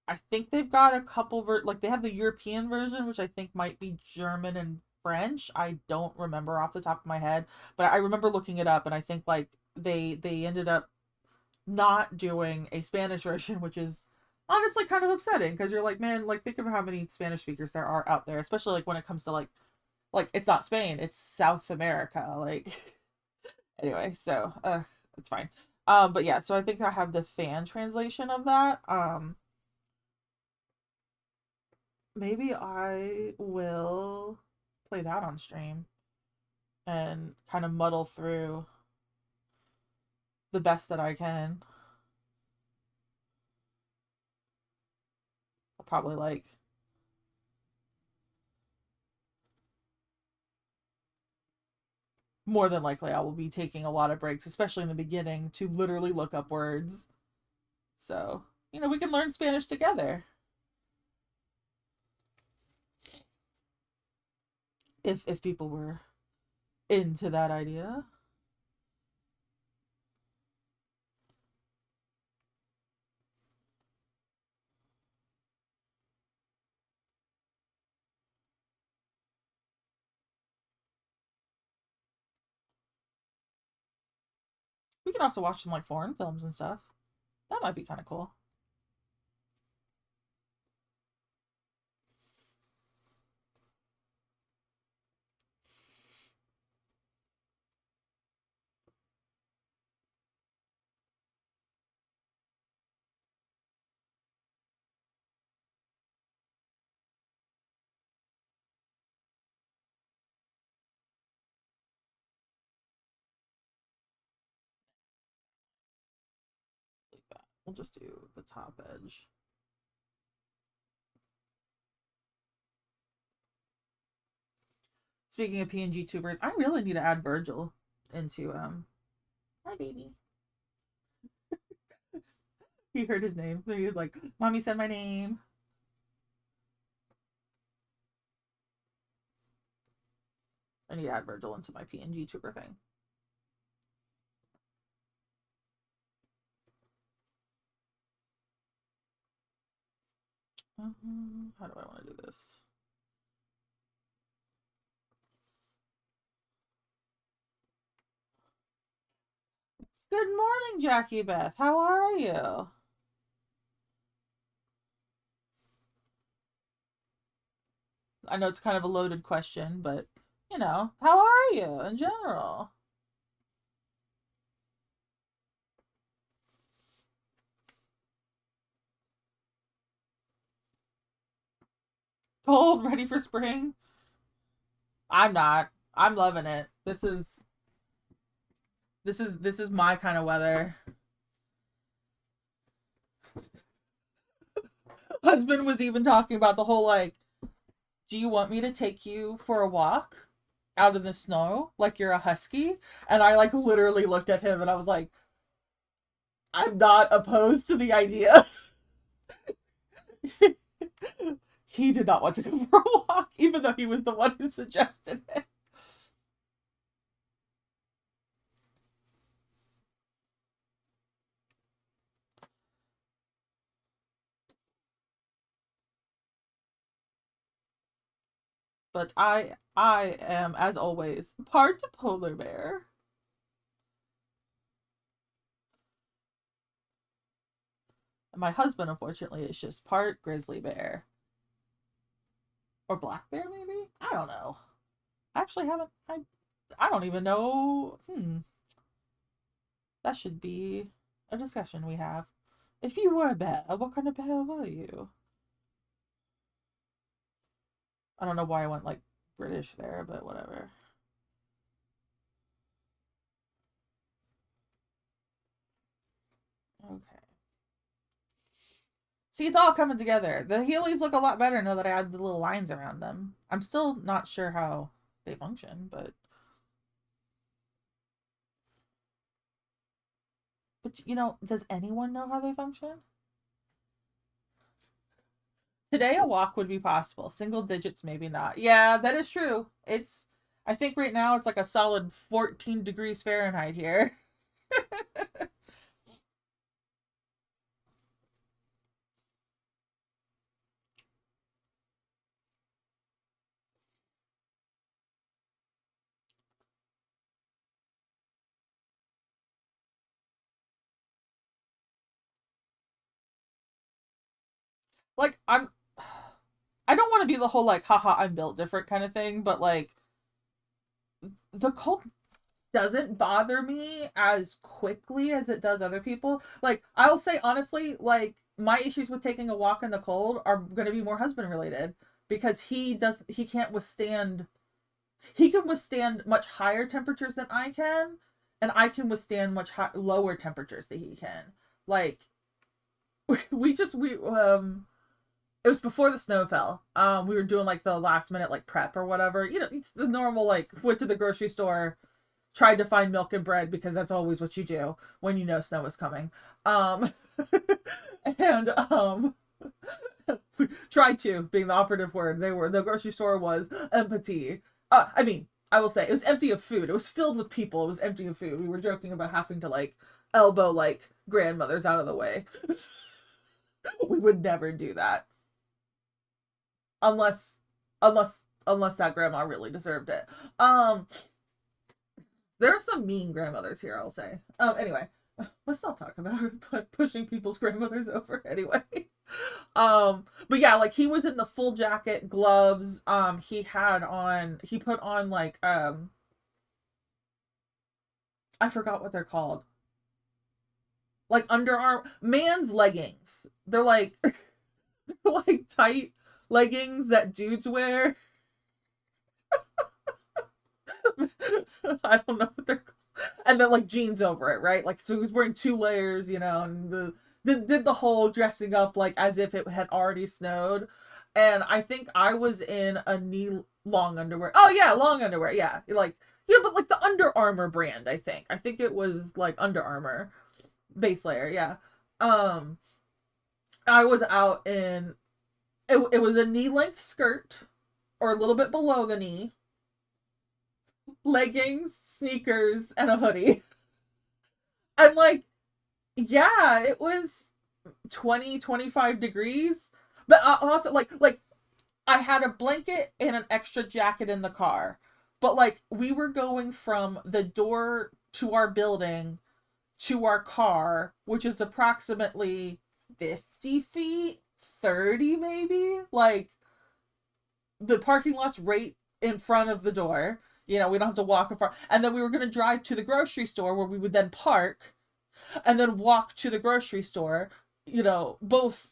I think they've got a couple like they have the European version, which I think might be German and French. I don't remember off the top of my head, but I remember looking it up, and I think like they ended up not doing a Spanish version, which is honestly kind of upsetting because you're like, man, like think of how many Spanish speakers there are out there, especially like when it comes to like it's not Spain, it's South America. Like anyway, so it's fine. But yeah, so I think I have the fan translation of that. Maybe I will play that on stream and kind of muddle through the best that I can. I'll probably like more than likely I will be taking a lot of breaks, especially in the beginning, to literally look up words. So, we can learn Spanish together. If people were into that idea. We can also watch some like foreign films and stuff. That might be kind of cool. Like that. We'll just do the top edge. Speaking of PNG tubers, I really need to add Virgil into Hi baby. He heard his name. He was like, Mommy said my name. I need to add Virgil into my PNG tuber thing. How do I want to do this? Good morning, Jackie Beth. How are you? I know it's kind of a loaded question, but how are you in general? Cold, ready for spring? I'm not. I'm loving it. This is my kind of weather. Husband was even talking about the whole like, do you want me to take you for a walk out in the snow like you're a husky? And I like literally looked at him and I was like, I'm not opposed to the idea. He did not want to go for a walk, even though he was the one who suggested it. But I am, as always, part polar bear. And my husband, unfortunately, is just part grizzly bear. Or black bear, maybe? I don't know. I actually haven't I don't even know. That should be a discussion we have. If you were a bear, what kind of bear were you? I don't know why I went like British there, but whatever. Okay. See, it's all coming together. The Heelys look a lot better now that I add the little lines around them. I'm still not sure how they function, but you know, does anyone know how they function? Today a walk would be possible. Single digits maybe not. Yeah, that is true. It's I think right now it's like a solid 14 degrees Fahrenheit here. Like I don't want to be the whole like haha I'm built different kind of thing, but like the cold doesn't bother me as quickly as it does other people. Like I'll say honestly, like my issues with taking a walk in the cold are going to be more husband related because he can't withstand he can withstand much higher temperatures than I can, and I can withstand much lower temperatures than he can. Like we it was before the snow fell. We were doing like the last minute like prep or whatever. You know, it's the normal like went to the grocery store, tried to find milk and bread because that's always what you do when you know snow is coming. Um and tried to being the operative word. The grocery store was empty. I mean, I will say it was empty of food. It was filled with people. It was empty of food. We were joking about having to like elbow like grandmothers out of the way. We would never do that unless unless that grandma really deserved it. Um there are some mean grandmothers here, I'll say. Anyway, let's not talk about it, but pushing people's grandmothers over anyway. But yeah, like he was in the full jacket, gloves. He put on like I forgot what they're called. Like underarm man's leggings. They're like like tight leggings that dudes wear. I don't know what they're called. And then like jeans over it, right? Like so he was wearing two layers, you know, and did the whole dressing up like as if it had already snowed. And I think I was in a knee long underwear. Oh yeah, long underwear. Yeah, like you know, but like the Under Armour brand. I think it was like Under Armour base layer. Yeah. Um, I was out in it was a knee length skirt or a little bit below the knee, leggings, sneakers, and a hoodie. And like, yeah, it was 20-25 degrees. But also like I had a blanket and an extra jacket in the car. But like we were going from the door to our building to our car, which is approximately 50 feet, 30 maybe. Like the parking lot's right in front of the door. You know, we don't have to walk far. And then we were going to drive to the grocery store where we would then park and then walk to the grocery store. You know, both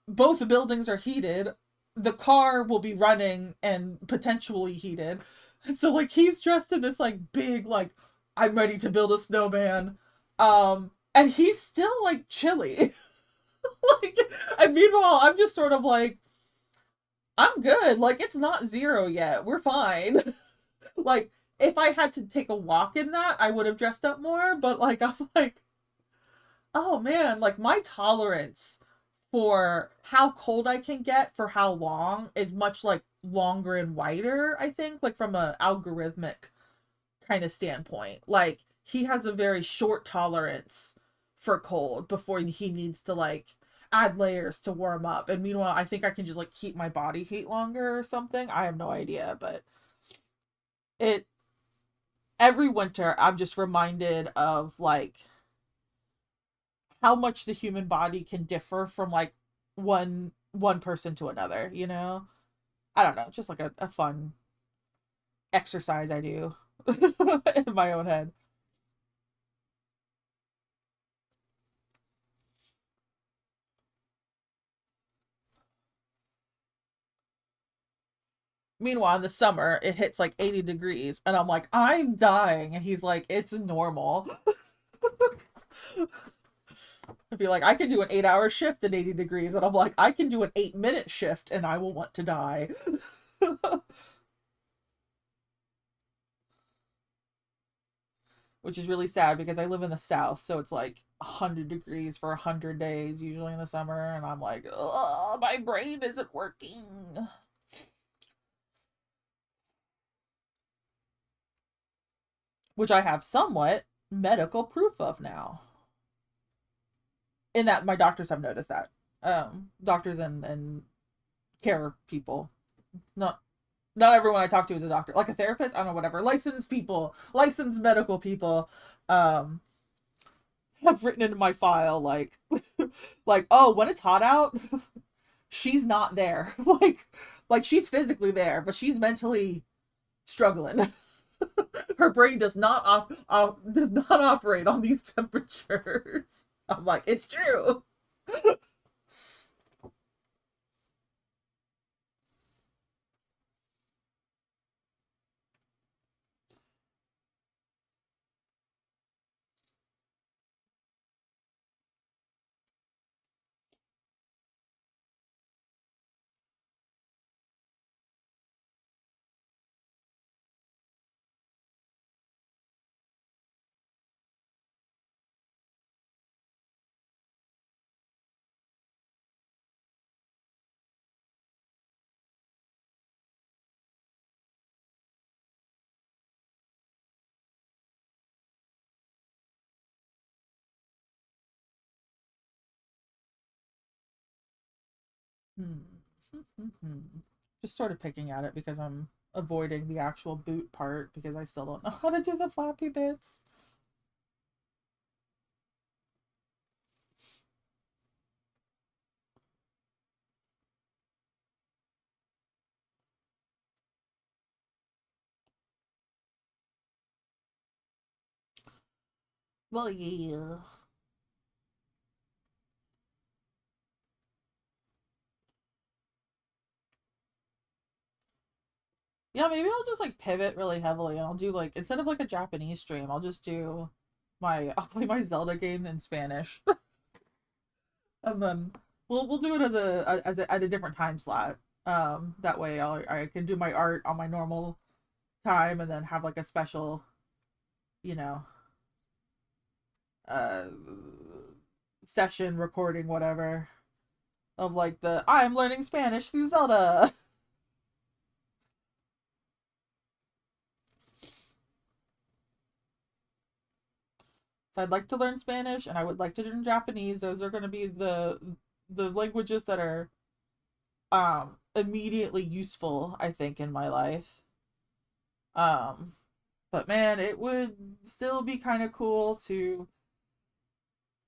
buildings are heated. The car will be running and potentially heated. And so like he's dressed in this like big like I'm ready to build a snowman. And he's still like chilly. Like and meanwhile I'm just sort of like I'm good. Like it's not zero yet. We're fine. Like if I had to take a walk in that, I would have dressed up more, but like I'm like, oh man, like my tolerance for how cold I can get for how long is much like longer and wider, I think, like from a algorithmic kind of standpoint. Like he has a very short tolerance for cold before he needs to like add layers to warm up. And meanwhile, I think I can just like keep my body heat longer or something. I have no idea, but it every winter I'm just reminded of like how much the human body can differ from like one person to another, you know? I don't know, just like a fun exercise I do in my own head. Meanwhile, in the summer, it hits like 80 degrees, and I'm like, I'm dying. And he's like, it's normal. I'd be like, I can do an 8-hour shift at 80 degrees. And I'm like, I can do an 8-minute shift and I will want to die. Which is really sad because I live in the South. So it's like 100 degrees for 100 days, usually in the summer. And I'm like, oh, my brain isn't working. Which I have somewhat medical proof of now. In that my doctors have noticed that. Doctors and care people. Not everyone I talk to is a doctor. Like a therapist, I don't know, whatever. Licensed people, licensed medical people, um, have written into my file like like, oh, when it's hot out, she's not there. like she's physically there, but she's mentally struggling. Her brain does not does not operate on these temperatures. I'm like, it's true. Just sort of picking at it because I'm avoiding the actual boot part because I still don't know how to do the flappy bits. Well, yeah. Yeah, maybe I'll just like pivot really heavily and I'll do like instead of like a Japanese stream, I'll just do I'll play my Zelda game in Spanish. And then we'll do it at a different time slot. That way I can do my art on my normal time and then have like a special, you know, uh session recording whatever of like the I'm learning Spanish through Zelda. So I'd like to learn Spanish and I would like to learn Japanese. Those are going to be the languages that are immediately useful, I think, in my life. Um but man, it would still be kind of cool to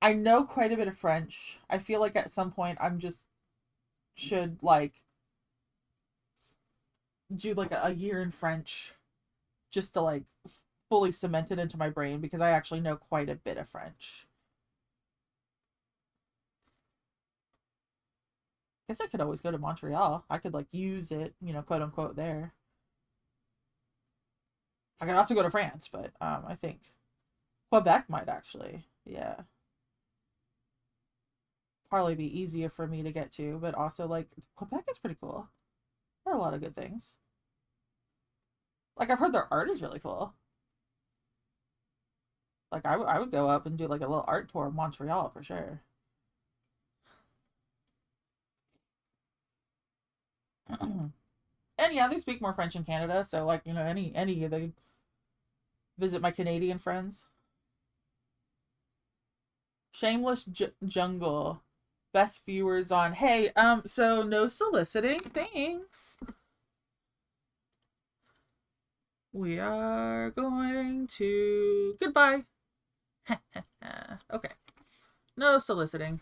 I know quite a bit of French. I feel like at some point I'm just should like do like a year in French just to like fully cement it into my brain because I actually know quite a bit of French. Guess I could always go to Montreal. I could like use it, quote unquote there. I could also go to France, but I think Quebec might actually, yeah, probably be easier for me to get to, but also like Quebec is pretty cool. There are a lot of good things. Like I've heard their art is really cool. Like I would go up and do like a little art tour of Montreal for sure. And yeah, they speak more French in Canada, so like any they visit my Canadian friends. Shameless Jungle, best viewers on. Hey, so no soliciting. Thanks. We are going to goodbye. Okay, no soliciting.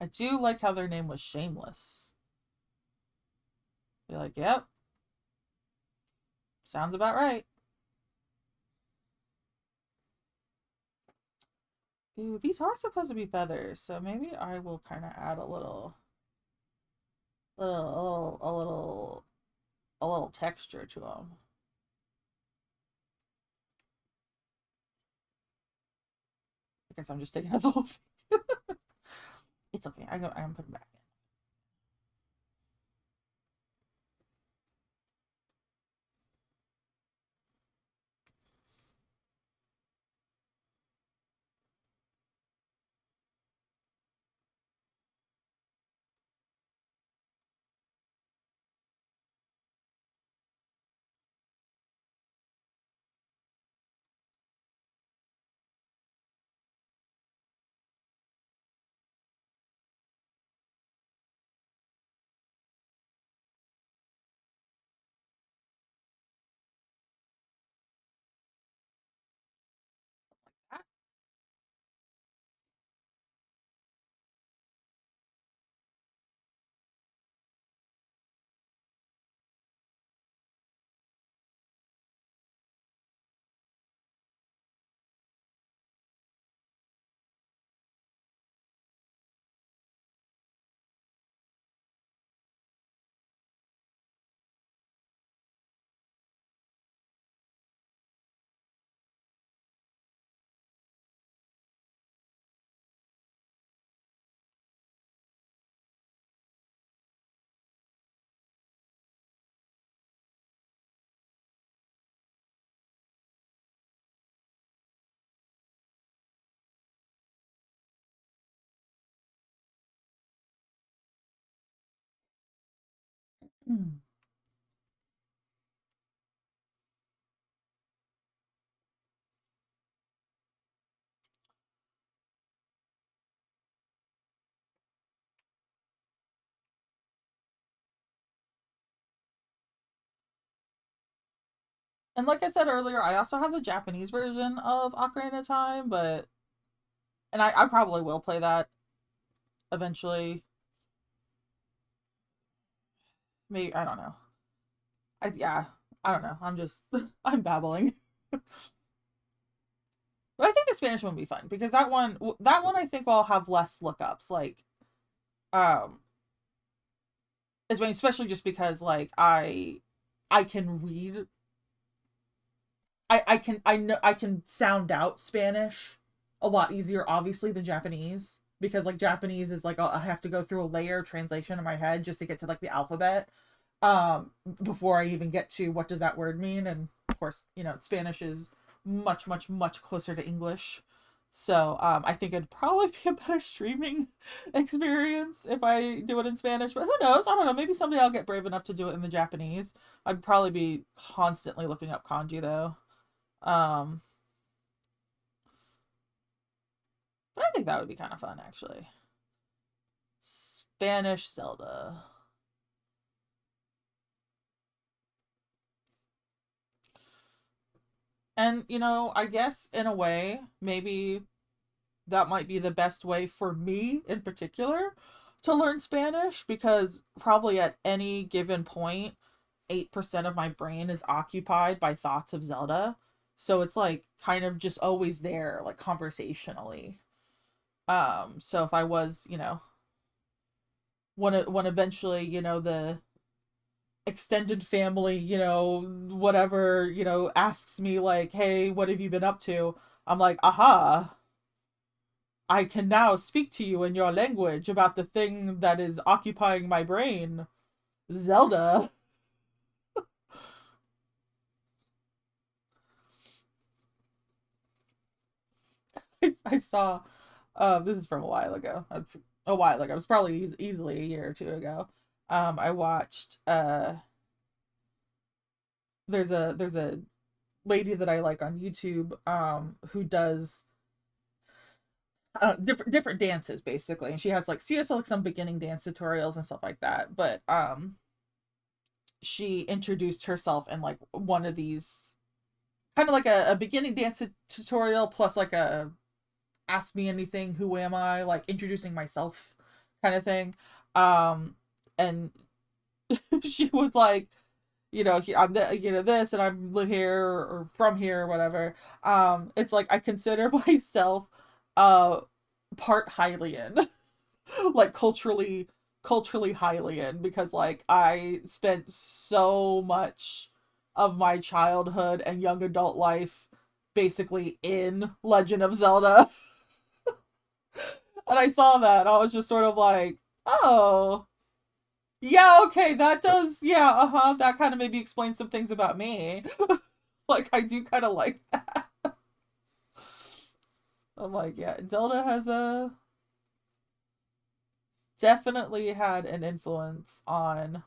I do like how their name was Shameless. Be like, yep, sounds about right. Ooh, these are supposed to be feathers, so maybe I will kind of add a little A little texture to them. I guess I'm just taking out the whole thing. It's okay. I'm putting back in. Mm. And like I said earlier, I also have the Japanese version of Ocarina of Time, but I probably will play that eventually. Maybe I don't know. Yeah, I don't know. I'm just I'm babbling. But I think the Spanish one would be fun because that one I think will have less lookups. Like um especially just because like I can read I know I can sound out Spanish a lot easier obviously than Japanese because like Japanese is like I have to go through a layer of translation in my head just to get to like the alphabet before I even get to what does that word mean, and of course Spanish is much closer to English. So I think it'd probably be a better streaming experience if I do it in Spanish, but who knows? I don't know. Maybe someday I'll get brave enough to do it in the Japanese. I'd probably be constantly looking up kanji though. Um, but I think that would be kind of fun actually. Spanish Zelda. And I guess in a way, maybe that might be the best way for me in particular to learn Spanish because probably at any given point, 8% of my brain is occupied by thoughts of Zelda. So it's like kind of just always there, like conversationally. So if I was, when eventually, the extended family, whatever, asks me like, "Hey, what have you been up to?" I'm like, "Aha, I can now speak to you in your language about the thing that is occupying my brain, Zelda." I saw this is from a while ago. That's a while ago. It was probably easily a year or two ago. I watched there's a lady that I like on YouTube who does different dances basically, and she has like some beginning dance tutorials and stuff like that, but she introduced herself in like one of these kind of like a beginning dance tutorial plus like a ask me anything, who am I, like introducing myself kind of thing. And she was like, I'm this and I'm here or from here or whatever. It's like I consider myself uh part Hylian, like culturally culturally highly in, because like I spent so much of my childhood and young adult life basically in Legend of Zelda. And I saw that, and I was just sort of like, oh, yeah, okay, that does, yeah, uh-huh, that kind of maybe explains some things about me. Like, I do kind of like that. I'm like, yeah, Zelda has a definitely had an influence on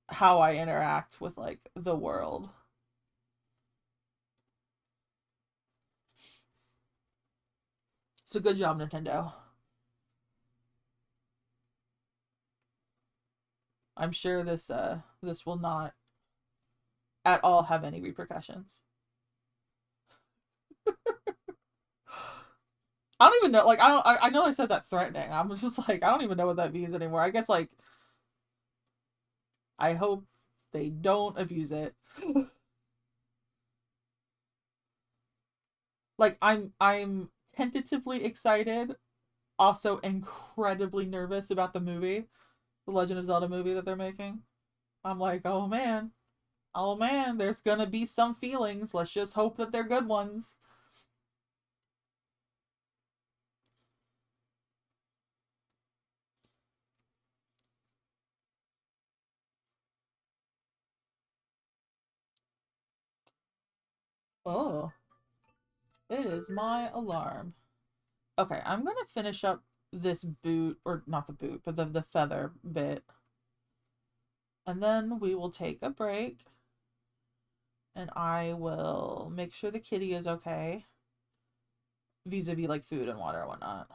how I interact with like the world. So good job, Nintendo. I'm sure this will not at all have any repercussions. I don't even know. Like, I know I said that threatening. I'm just like, I don't even know what that means anymore. I guess like I hope they don't abuse it. Like, I'm tentatively excited, also incredibly nervous about the movie, the Legend of Zelda movie that they're making. I'm like, oh man, there's gonna be some feelings. Let's just hope that they're good ones. Oh, it is my alarm. Okay, I'm gonna finish up this boot, or not the boot, but the feather bit, and then we will take a break, and I will make sure the kitty is okay, vis-a-vis like food and water and whatnot.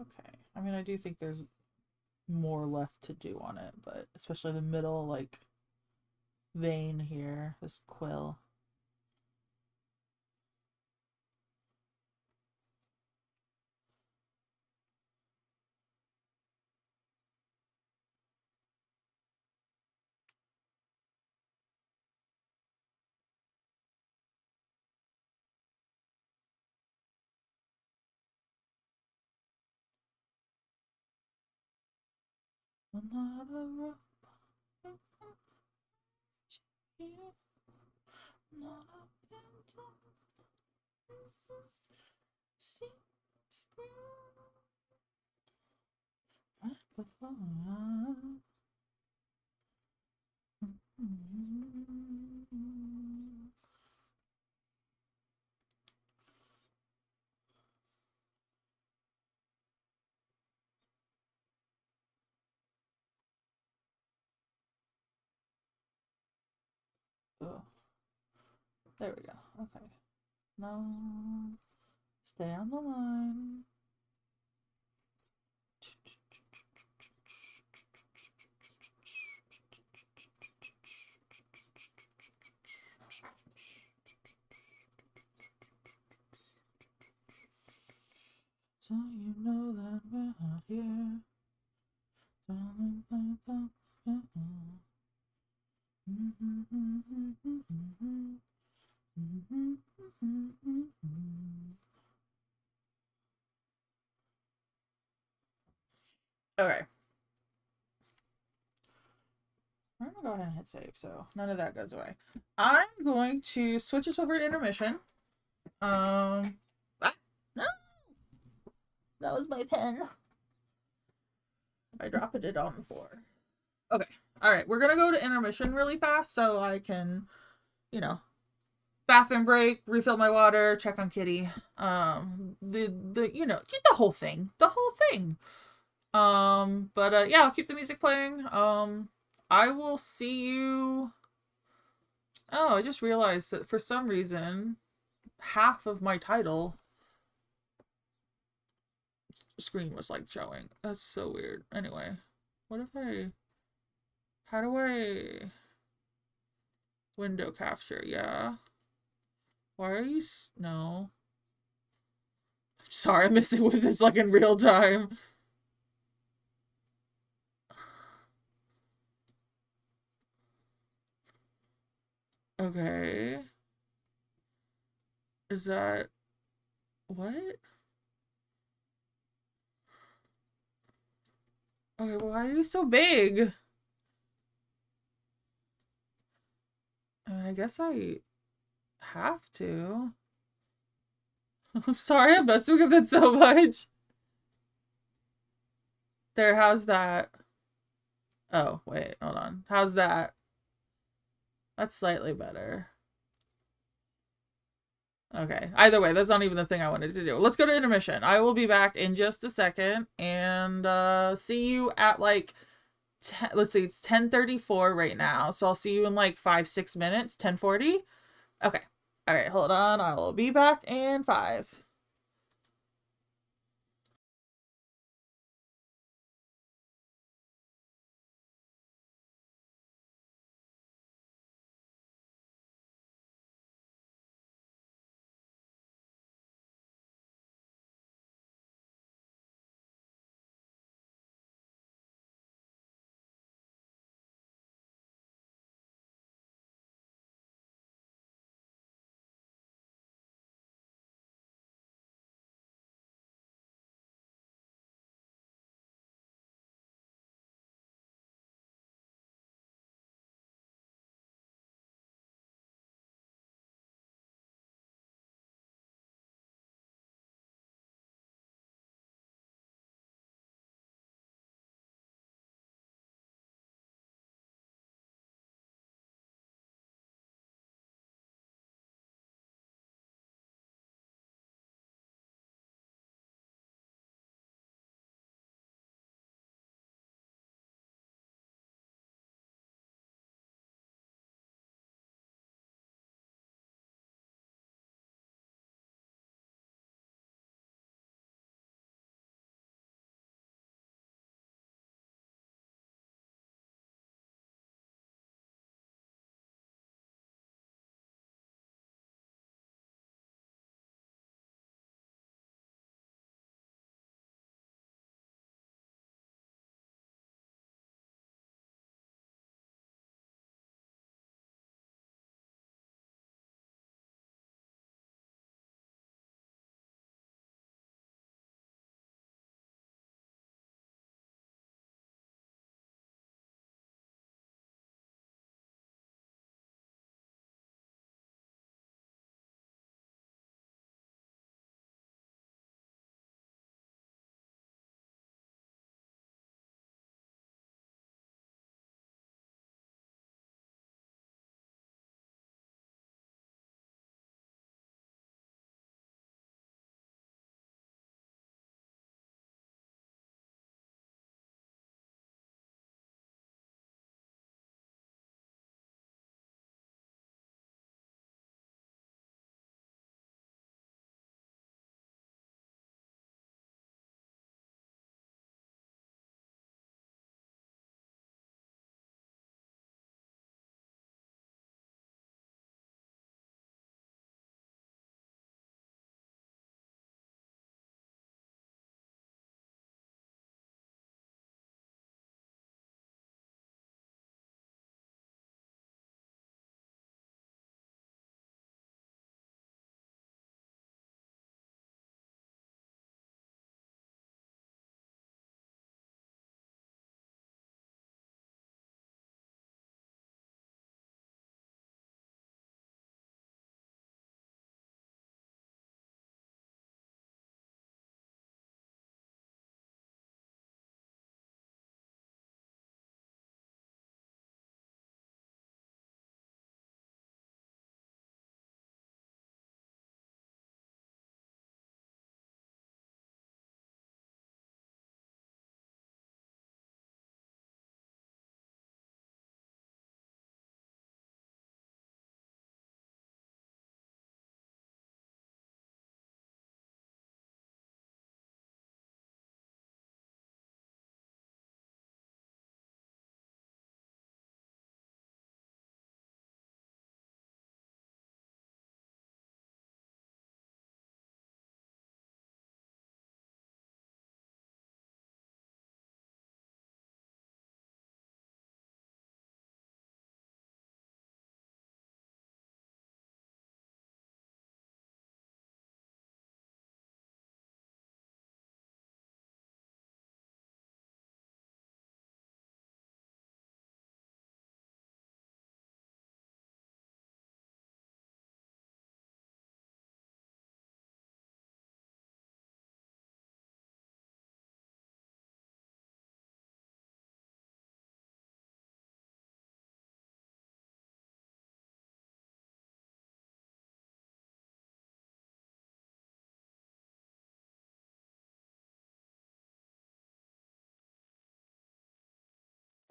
Okay. I mean, I do think there's more left to do on it, but especially the middle, like, vein here, this quill. Oh, there we go. Okay. No. Stay on the line. So you know that we're not here. Okay. I'm gonna go ahead and hit save, so none of that goes away. I'm going to switch us over to intermission. Um, no, that was my pen. I dropped it on the floor. Okay, all right, we're gonna go to intermission really fast so I can, you know, bathroom break, refill my water, check on Kitty. The you know, the whole thing, the whole thing. But yeah, I'll keep the music playing. I will see you. Oh, I just realized that for some reason, half of my title screen was like showing. That's so weird. Anyway, what if I, how do I window capture? Yeah. Why are you, no. Sorry, I'm messing with this like in real time. Okay. Is that, what? Okay, well, why are you so big? I mean, I guess I have to. I'm sorry I'm messing with it so much. There, how's that? Oh, wait, hold on. How's that? That's slightly better. Okay. Either way, that's not even the thing I wanted to do. Let's go to intermission. I will be back in just a second and see you at like let's see, it's 10:34 right now. So I'll see you in like 5-6 minutes. 10:40. Okay. All right, hold on. I will be back in 5.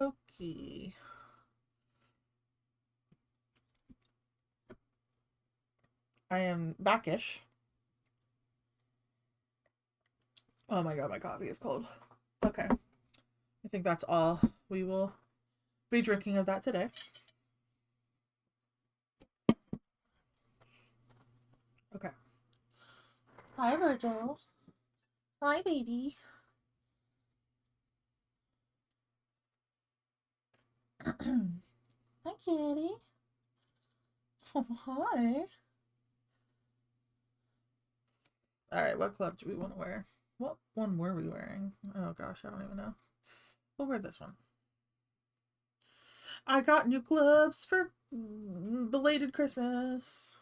Okay. I am backish. Oh my god, my coffee is cold. Okay. I think that's all we will be drinking of that today. Okay. Hi, Virgil. Hi, baby. Hi, kitty. Oh, hi. Alright, what club do we want to wear? What one were we wearing? Oh gosh, I don't even know. We'll wear this one. I got new gloves for belated Christmas.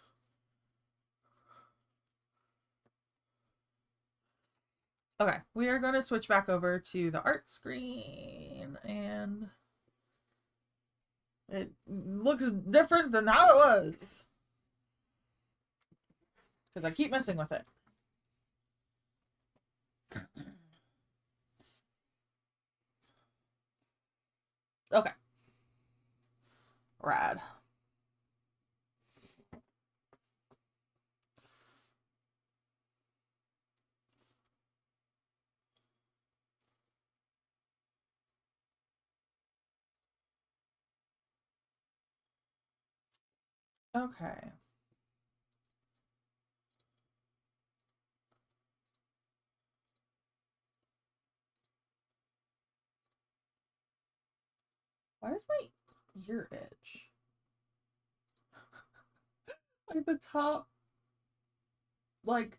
Okay, we are going to switch back over to the art screen, and it looks different than how it was. Because I keep messing with it. Okay. Rad. Okay. Why does my ear itch? Like the top, like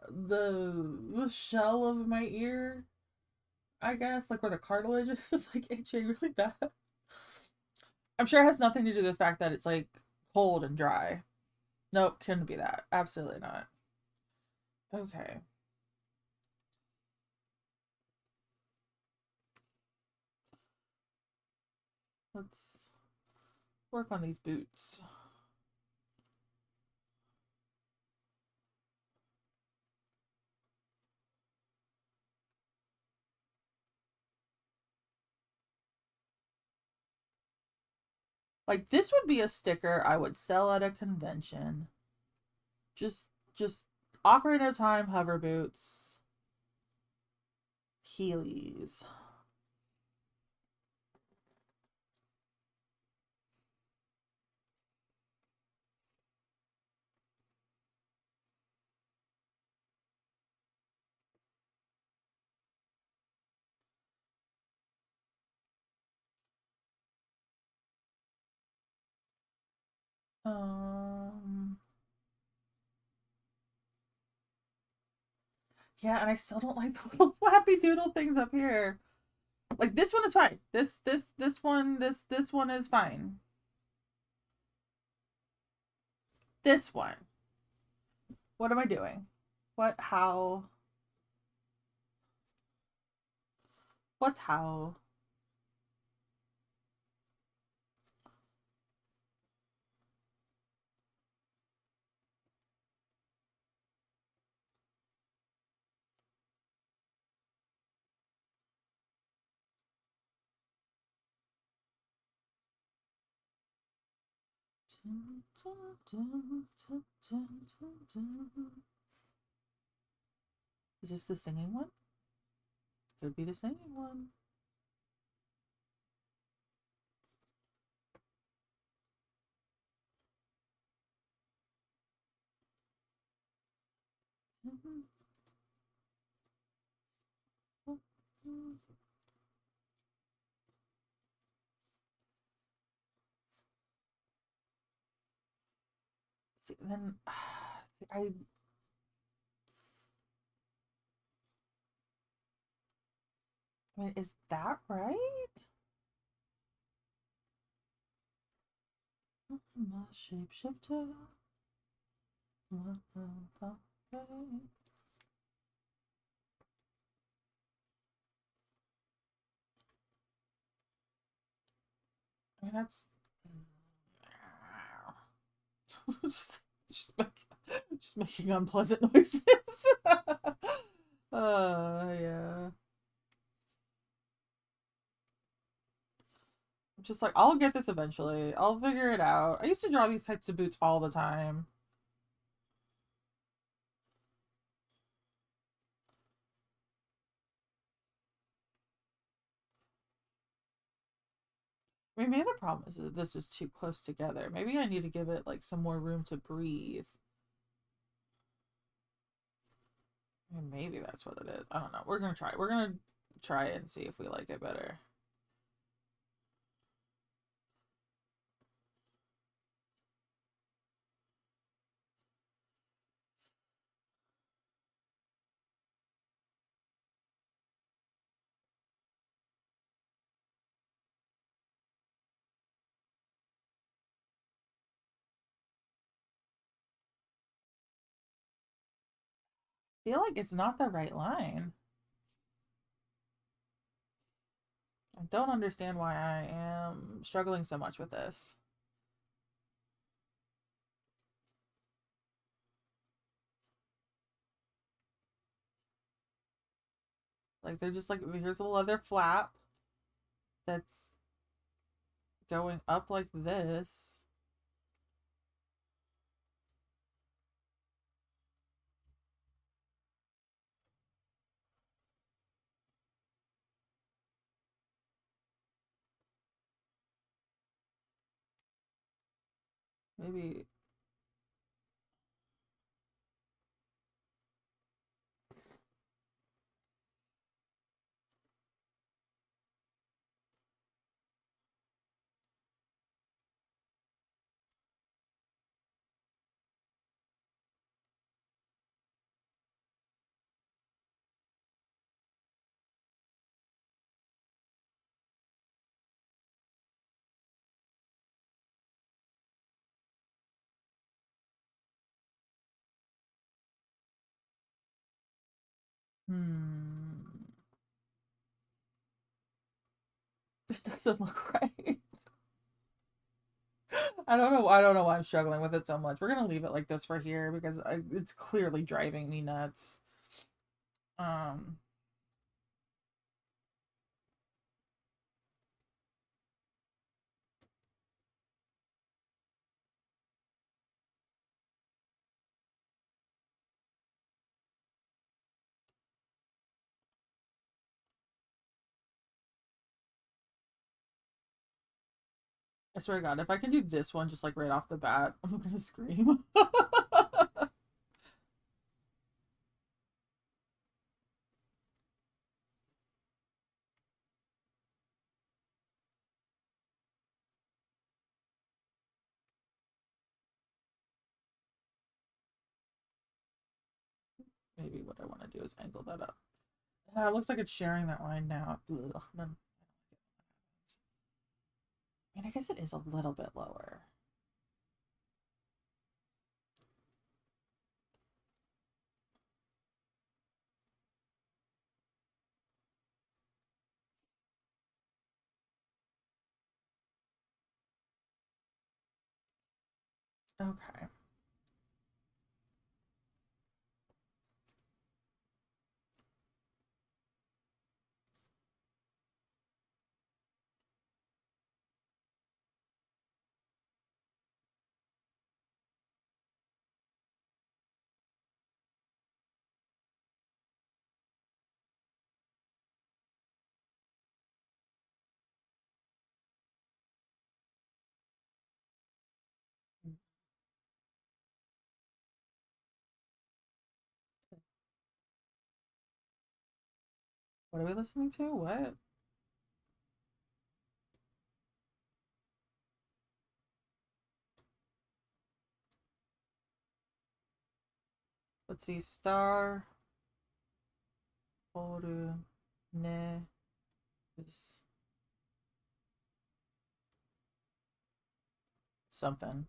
the shell of my ear, I guess, like where the cartilage is like itching really bad. I'm sure it has nothing to do with the fact that it's like cold and dry. Nope, couldn't be that. Absolutely not. Okay. Let's work on these boots. Like this would be a sticker I would sell at a convention. Just Ocarina of Time hover boots. Heelys. Um yeah, and I still don't like the little flappy doodle things up here. Like this one is fine. This one is fine. This one. What am I doing? What how? What how? Is this the singing one? Could be the singing one. See, then I mean, is that right? Shapeshifter. I mean, that's just, make, just making unpleasant noises. Yeah. Just like, I'll get this eventually. I'll figure it out. I used to draw these types of boots all the time. I mean, maybe the problem is that this is too close together. Maybe I need to give it like some more room to breathe. I mean, maybe that's what it is. I don't know. We're gonna try. We're gonna try it and see if we like it better. I feel like it's not the right line. I don't understand why I am struggling so much with this. Like they're just like, here's a leather flap that's going up like this. Maybe hmm. It doesn't look right. I don't know. I don't know why I'm struggling with it so much. We're gonna leave it like this for here because it's clearly driving me nuts. Um, I swear to God, if I can do this one just like right off the bat, I'm gonna scream. Maybe what I want to do is angle that up. It looks like it's sharing that line now. Ugh, I mean, I guess it is a little bit lower. Okay. What are we listening to? What? Let's see. Star. Oru. Ne. Is something.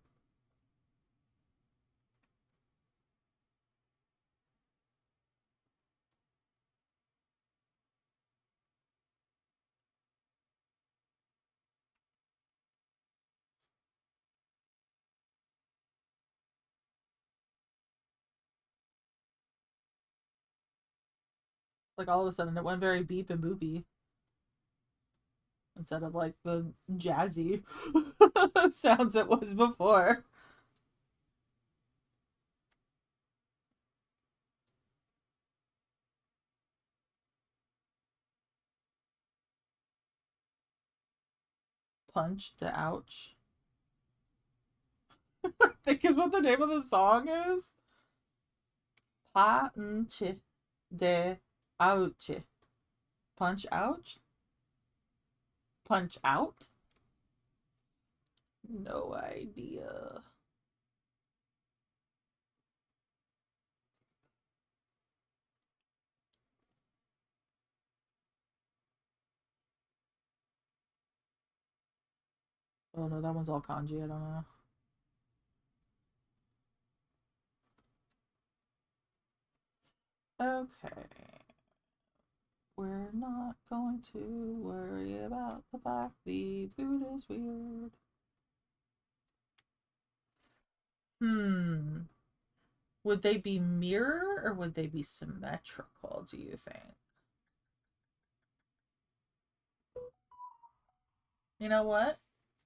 Like all of a sudden it went very beep and boopy. instead of like the jazzy sounds it was before. Punch to ouch. I think is what the name of the song is. Punch de ouch. Punch ouch? Punch out? No idea. Oh no, that one's all kanji. I don't know. Okay. We're not going to worry about the fact the boot is weird. Hmm. Would they be mirror or would they be symmetrical, do you think? You know what?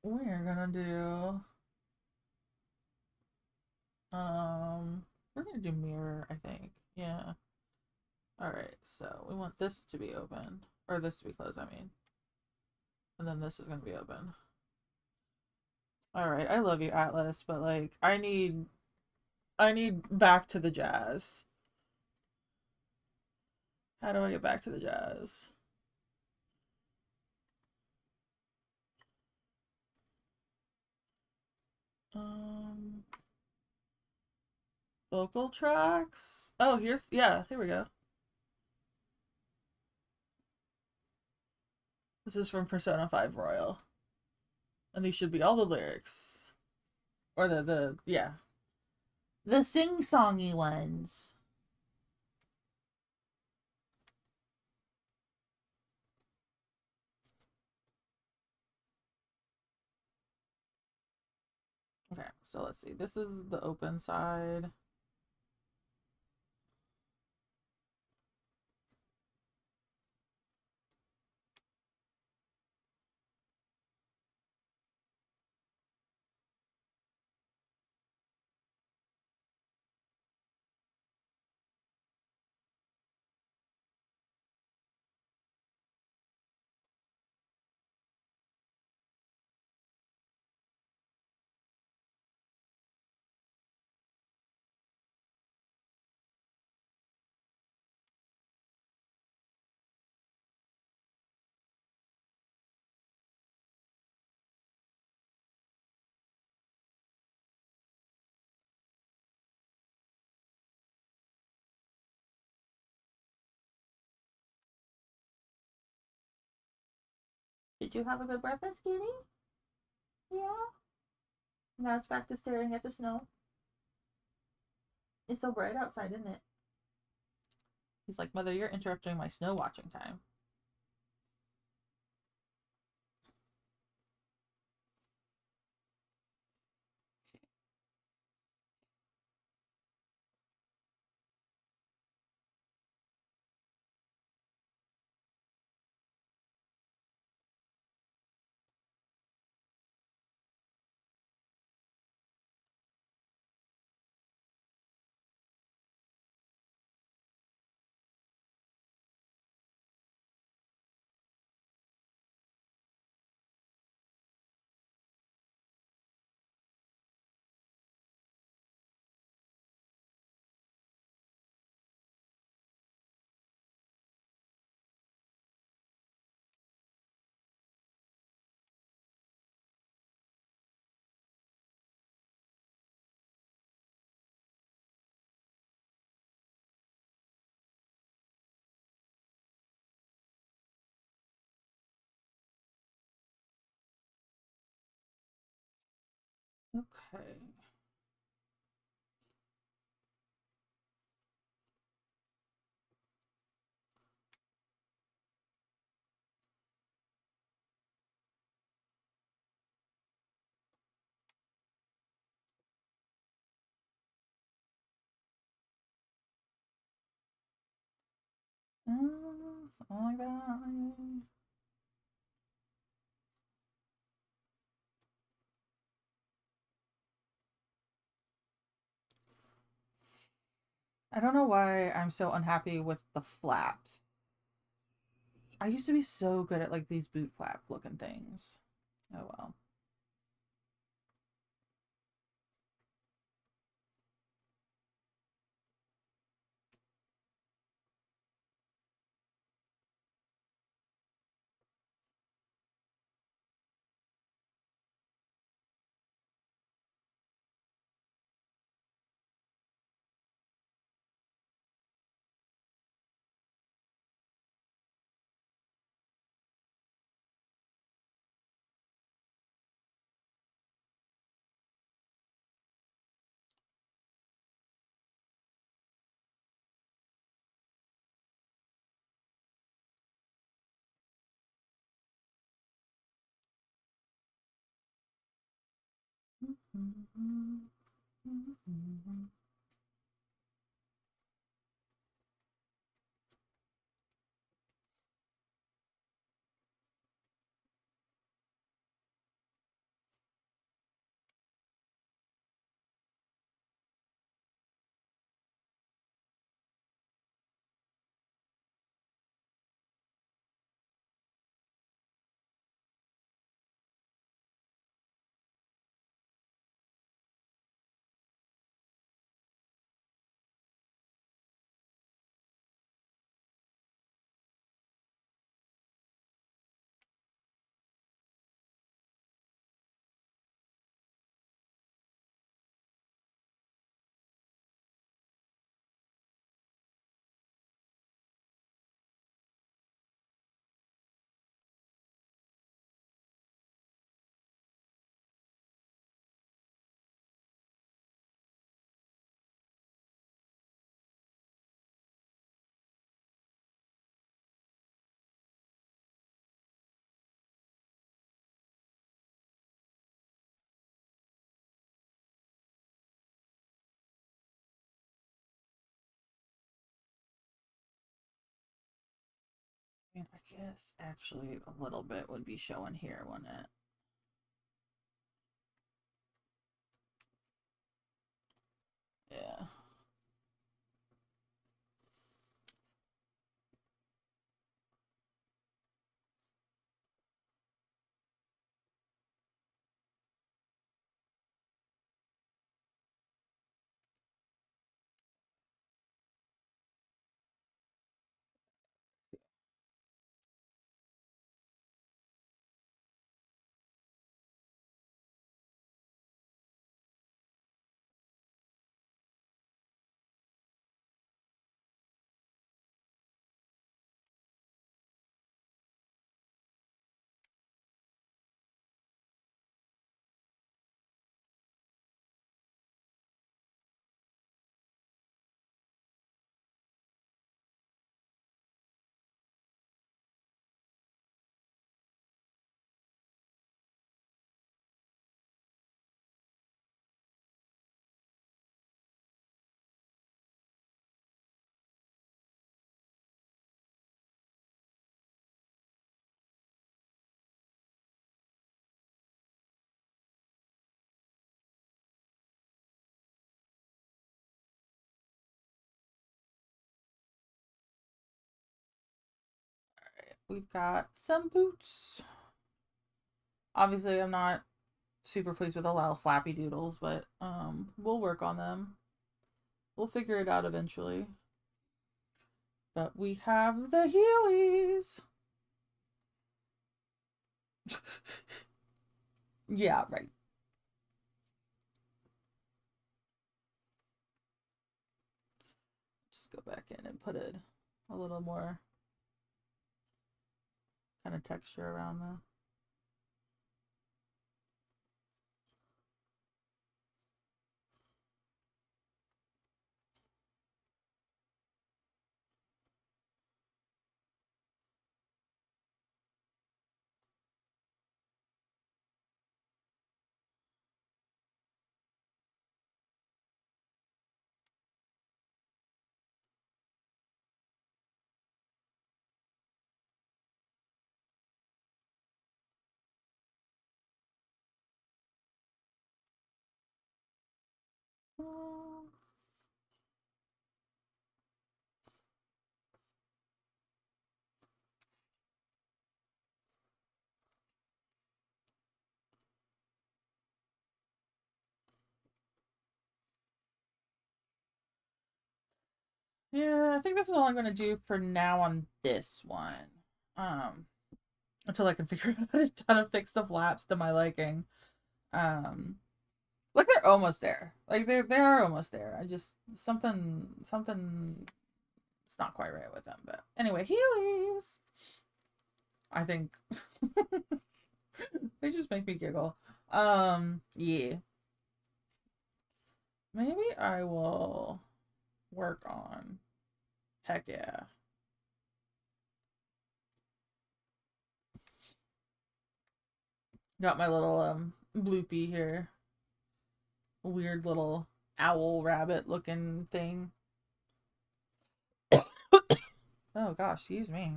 We're gonna do we're gonna do mirror, I think. Yeah. Alright, so we want this to be open. Or this to be closed, I mean. And then this is gonna be open. Alright, I love you, Atlas, but like I need back to the jazz. How do I get back to the jazz? Um Vocal tracks. Oh, yeah, here we go. This is from Persona 5 Royal. And these should be all the lyrics. Or yeah. The sing-songy ones. Okay, so let's see. This is the open side. Did you have a good breakfast, kitty? Yeah. Now it's back to staring at the snow. It's so bright outside, isn't it? He's like, Mother, you're interrupting my snow watching time. Okay. Something like that. I don't know why I'm so unhappy with the flaps. I used to be so good at like these boot flap looking things. Oh well. I mean, I guess actually a little bit would be showing here, wouldn't it? Yeah. We've got some boots. Obviously, I'm not super pleased with a lot of flappy doodles, but we'll work on them. We'll figure it out eventually. But we have the Heelys. Yeah, right. Just go back in and put it a little more kind of texture around the. Yeah, I think this is all I'm gonna do for now on this one. Um, until I can figure out how to fix the flaps to my liking. Um, like they're almost there. Like they are almost there. I just something it's not quite right with them. But anyway, Heelys. I think they just make me giggle. Yeah. Maybe I will work on. Heck yeah. Got my little bloopy here. Weird little owl rabbit looking thing. Oh gosh, excuse me.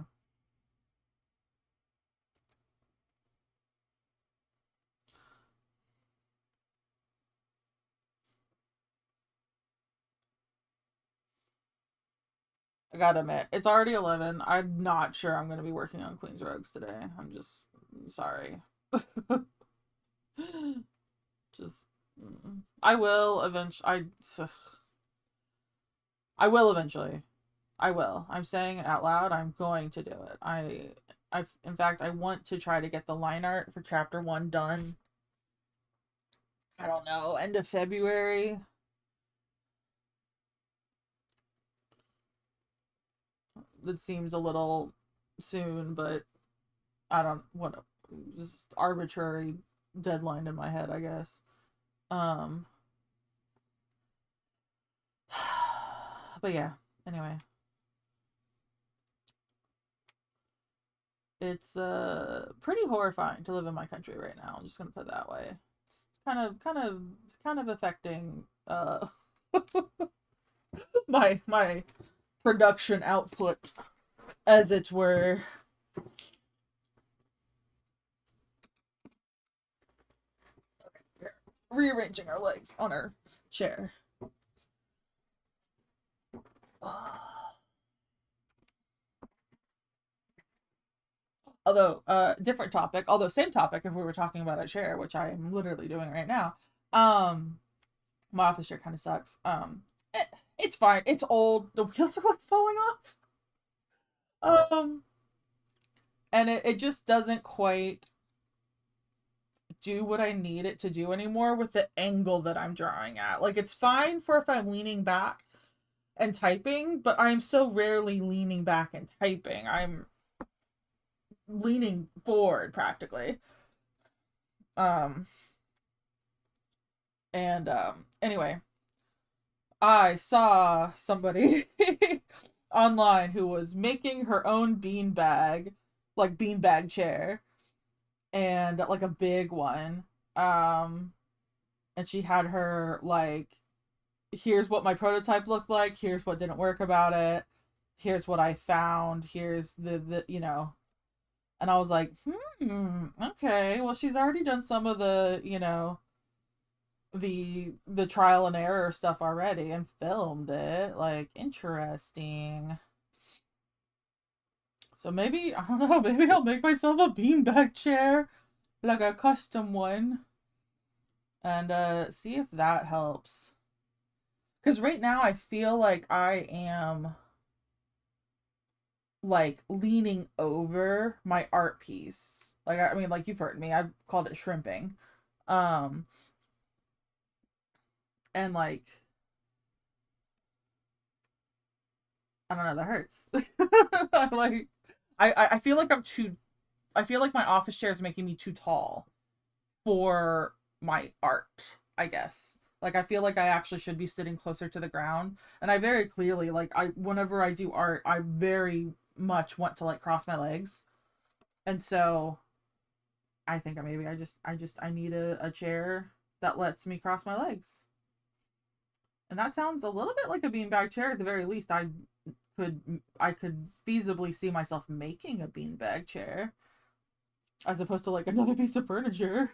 I gotta admit, it's already 11. I'm not sure I'm gonna be working on Queen's Rogues today. I'm just sorry. Just I will eventually. I will eventually. I will. I'm saying it out loud. I'm going to do it. In fact, I want to try to get the line art for chapter 1 done. I don't know, end of February. That seems a little soon, but I don't want to just arbitrary deadline in my head, I guess. Um but yeah, anyway. It's pretty horrifying to live in my country right now. I'm just gonna put it that way. It's kind of affecting my production output, as it were. Rearranging our legs on our chair. Although, different topic, although same topic if we were talking about a chair, which I am literally doing right now. Um, my office chair kind of sucks. It's fine. It's old. The wheels are like falling off. Um, and it just doesn't quite do what I need it to do anymore with the angle that I'm drawing at. Like it's fine for if I'm leaning back and typing, but I'm so rarely leaning back and typing. I'm leaning forward practically. Um and anyway, I saw somebody online who was making her own beanbag, like beanbag chair, and like a big one. Um and she had her like, here's what my prototype looked like, here's what didn't work about it, here's what I found, here's the and I was like, okay, well she's already done some of the trial and error stuff already and filmed it. Like, interesting. So maybe, I don't know, maybe I'll make myself a beanbag chair, like a custom one, and see if that helps. Because right now I feel like I am like leaning over my art piece. Like I mean, like you've heard me, I've called it shrimping. Um and like I don't know, that hurts. like I feel like I'm too I feel like my office chair is making me too tall for my art, I guess. Like I feel like I actually should be sitting closer to the ground. And I very clearly like I whenever I do art, I very much want to like cross my legs. And so I think maybe I need a chair that lets me cross my legs. And that sounds a little bit like a beanbag chair at the very least. I could feasibly see myself making a beanbag chair as opposed to like another piece of furniture.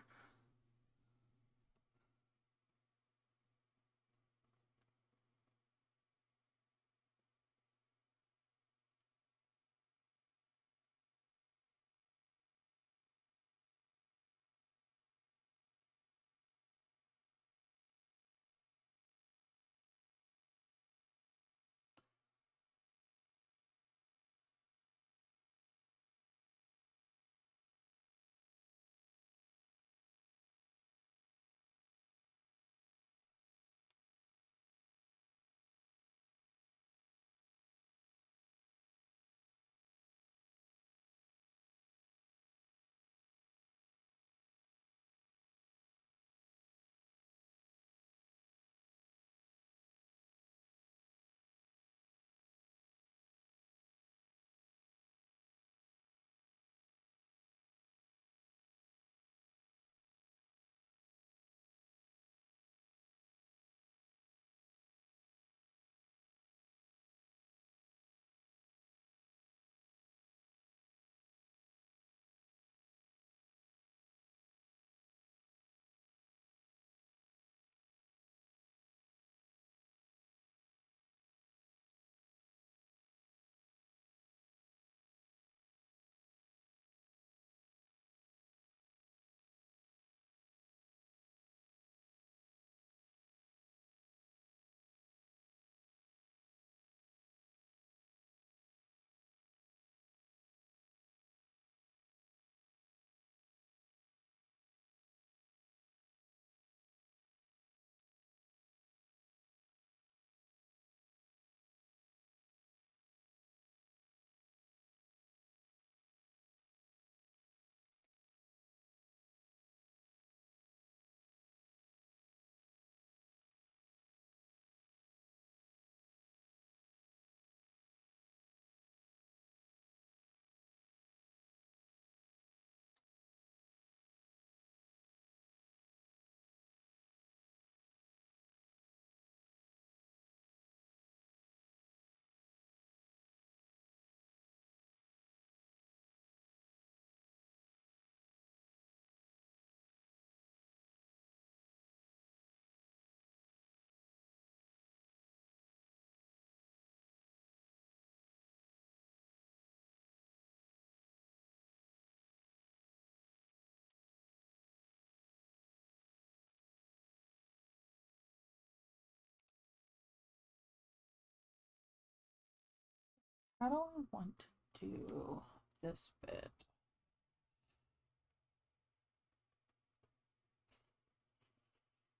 How do I want to do this bit?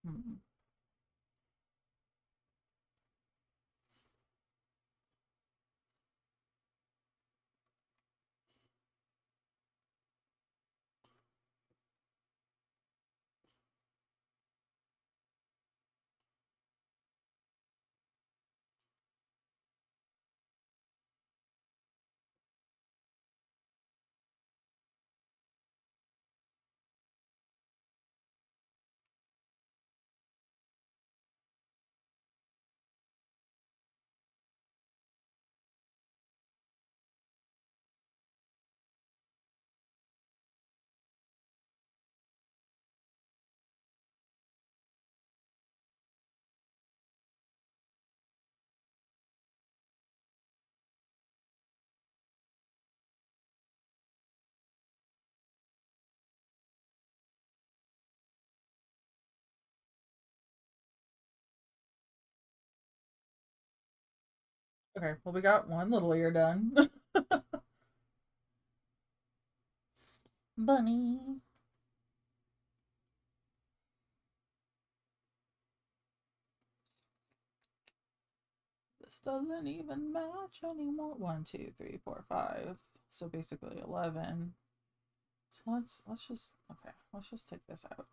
Hmm. Okay, well, we got one little ear done. Bunny. This doesn't even match anymore. 1, 2, 3, 4, 5. So basically 11. So let's just okay. Let's just take this out.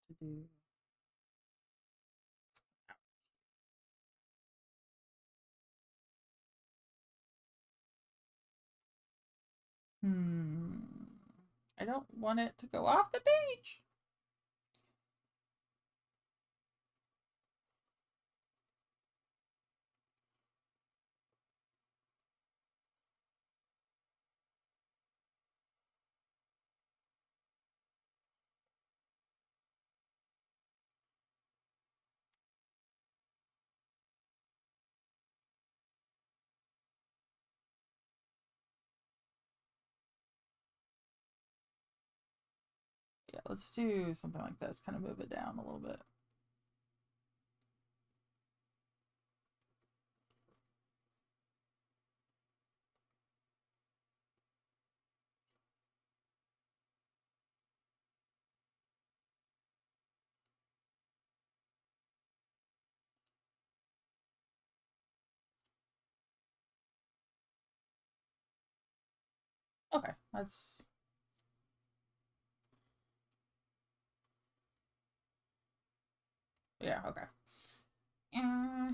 To do. Hmm. I don't want it to go off the page. Yeah, let's do something like this. Kind of move it down a little bit. Okay, that's yeah. Okay. Uh,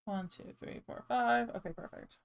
1, 2, 3, 4, 5. Okay, perfect.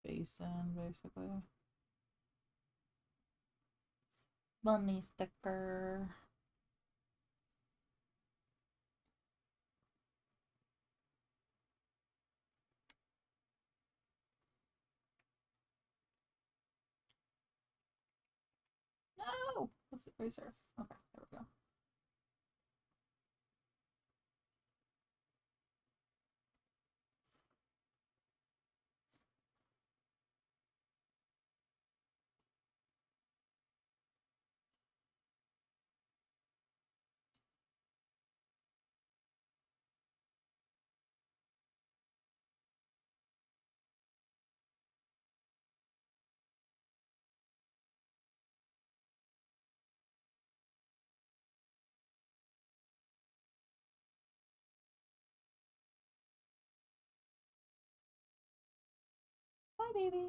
Basin, basically. Bunny sticker. No! What's the eraser? Okay, there we go. Hi, baby.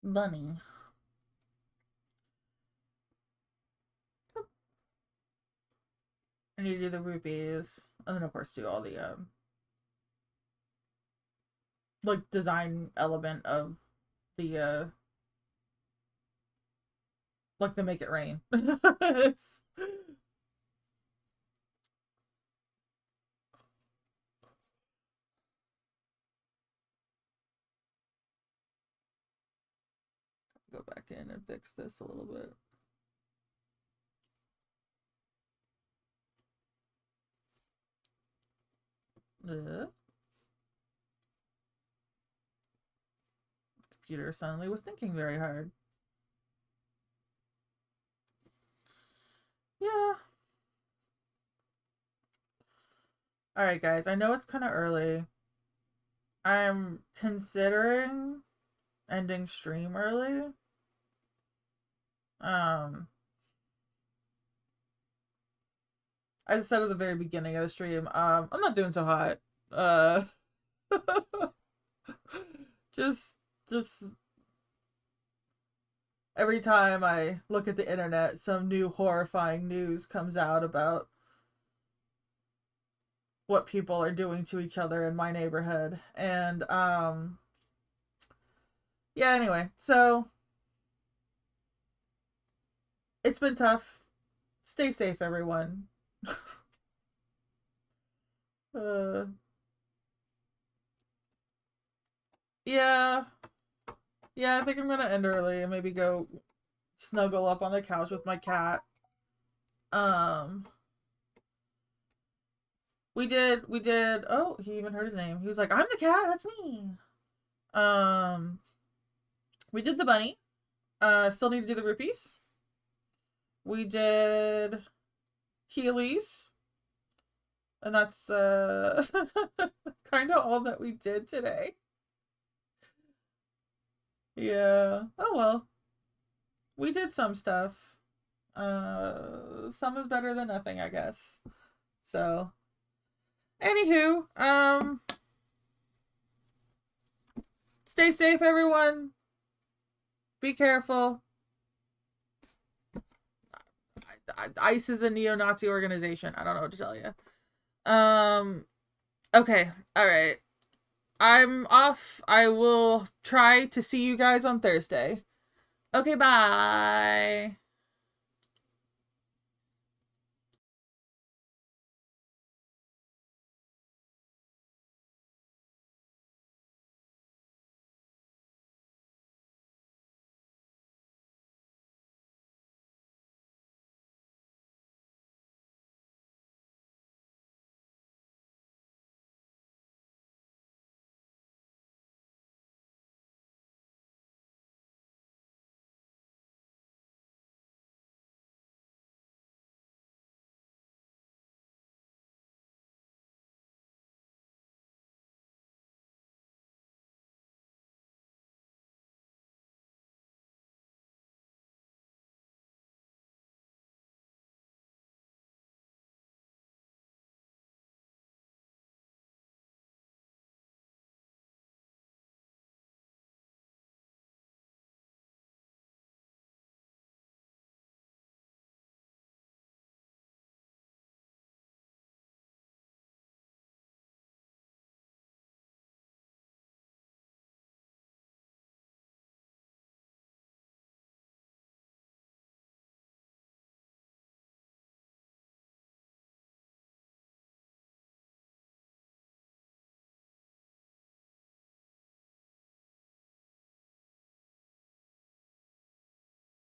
Bunny. I need to do the rupees. And then of course do all the like design element of the like the make it rain. Go back in and fix this a little bit. Computer suddenly was thinking very hard. Yeah. Alright, guys. I know it's kind of early. I'm considering ending stream early. I said at the very beginning of the stream, I'm not doing so hot. Just every time I look at the internet, some new horrifying news comes out about what people are doing to each other in my neighborhood. And yeah, anyway, so it's been tough. Stay safe, everyone. Yeah. Yeah, I think I'm gonna end early and maybe go snuggle up on the couch with my cat. Um we did oh, he even heard his name. He was like, I'm the cat, that's me. We did the bunny. Still need to do the rupees. We did Heelys. And that's kind of all that we did today. Yeah. Oh well. We did some stuff. Some is better than nothing, I guess. So anywho, stay safe, everyone. Be careful. ICE is a neo-Nazi organization. I don't know what to tell you. Okay. All right. I'm off. I will try to see you guys on Thursday. Okay, bye.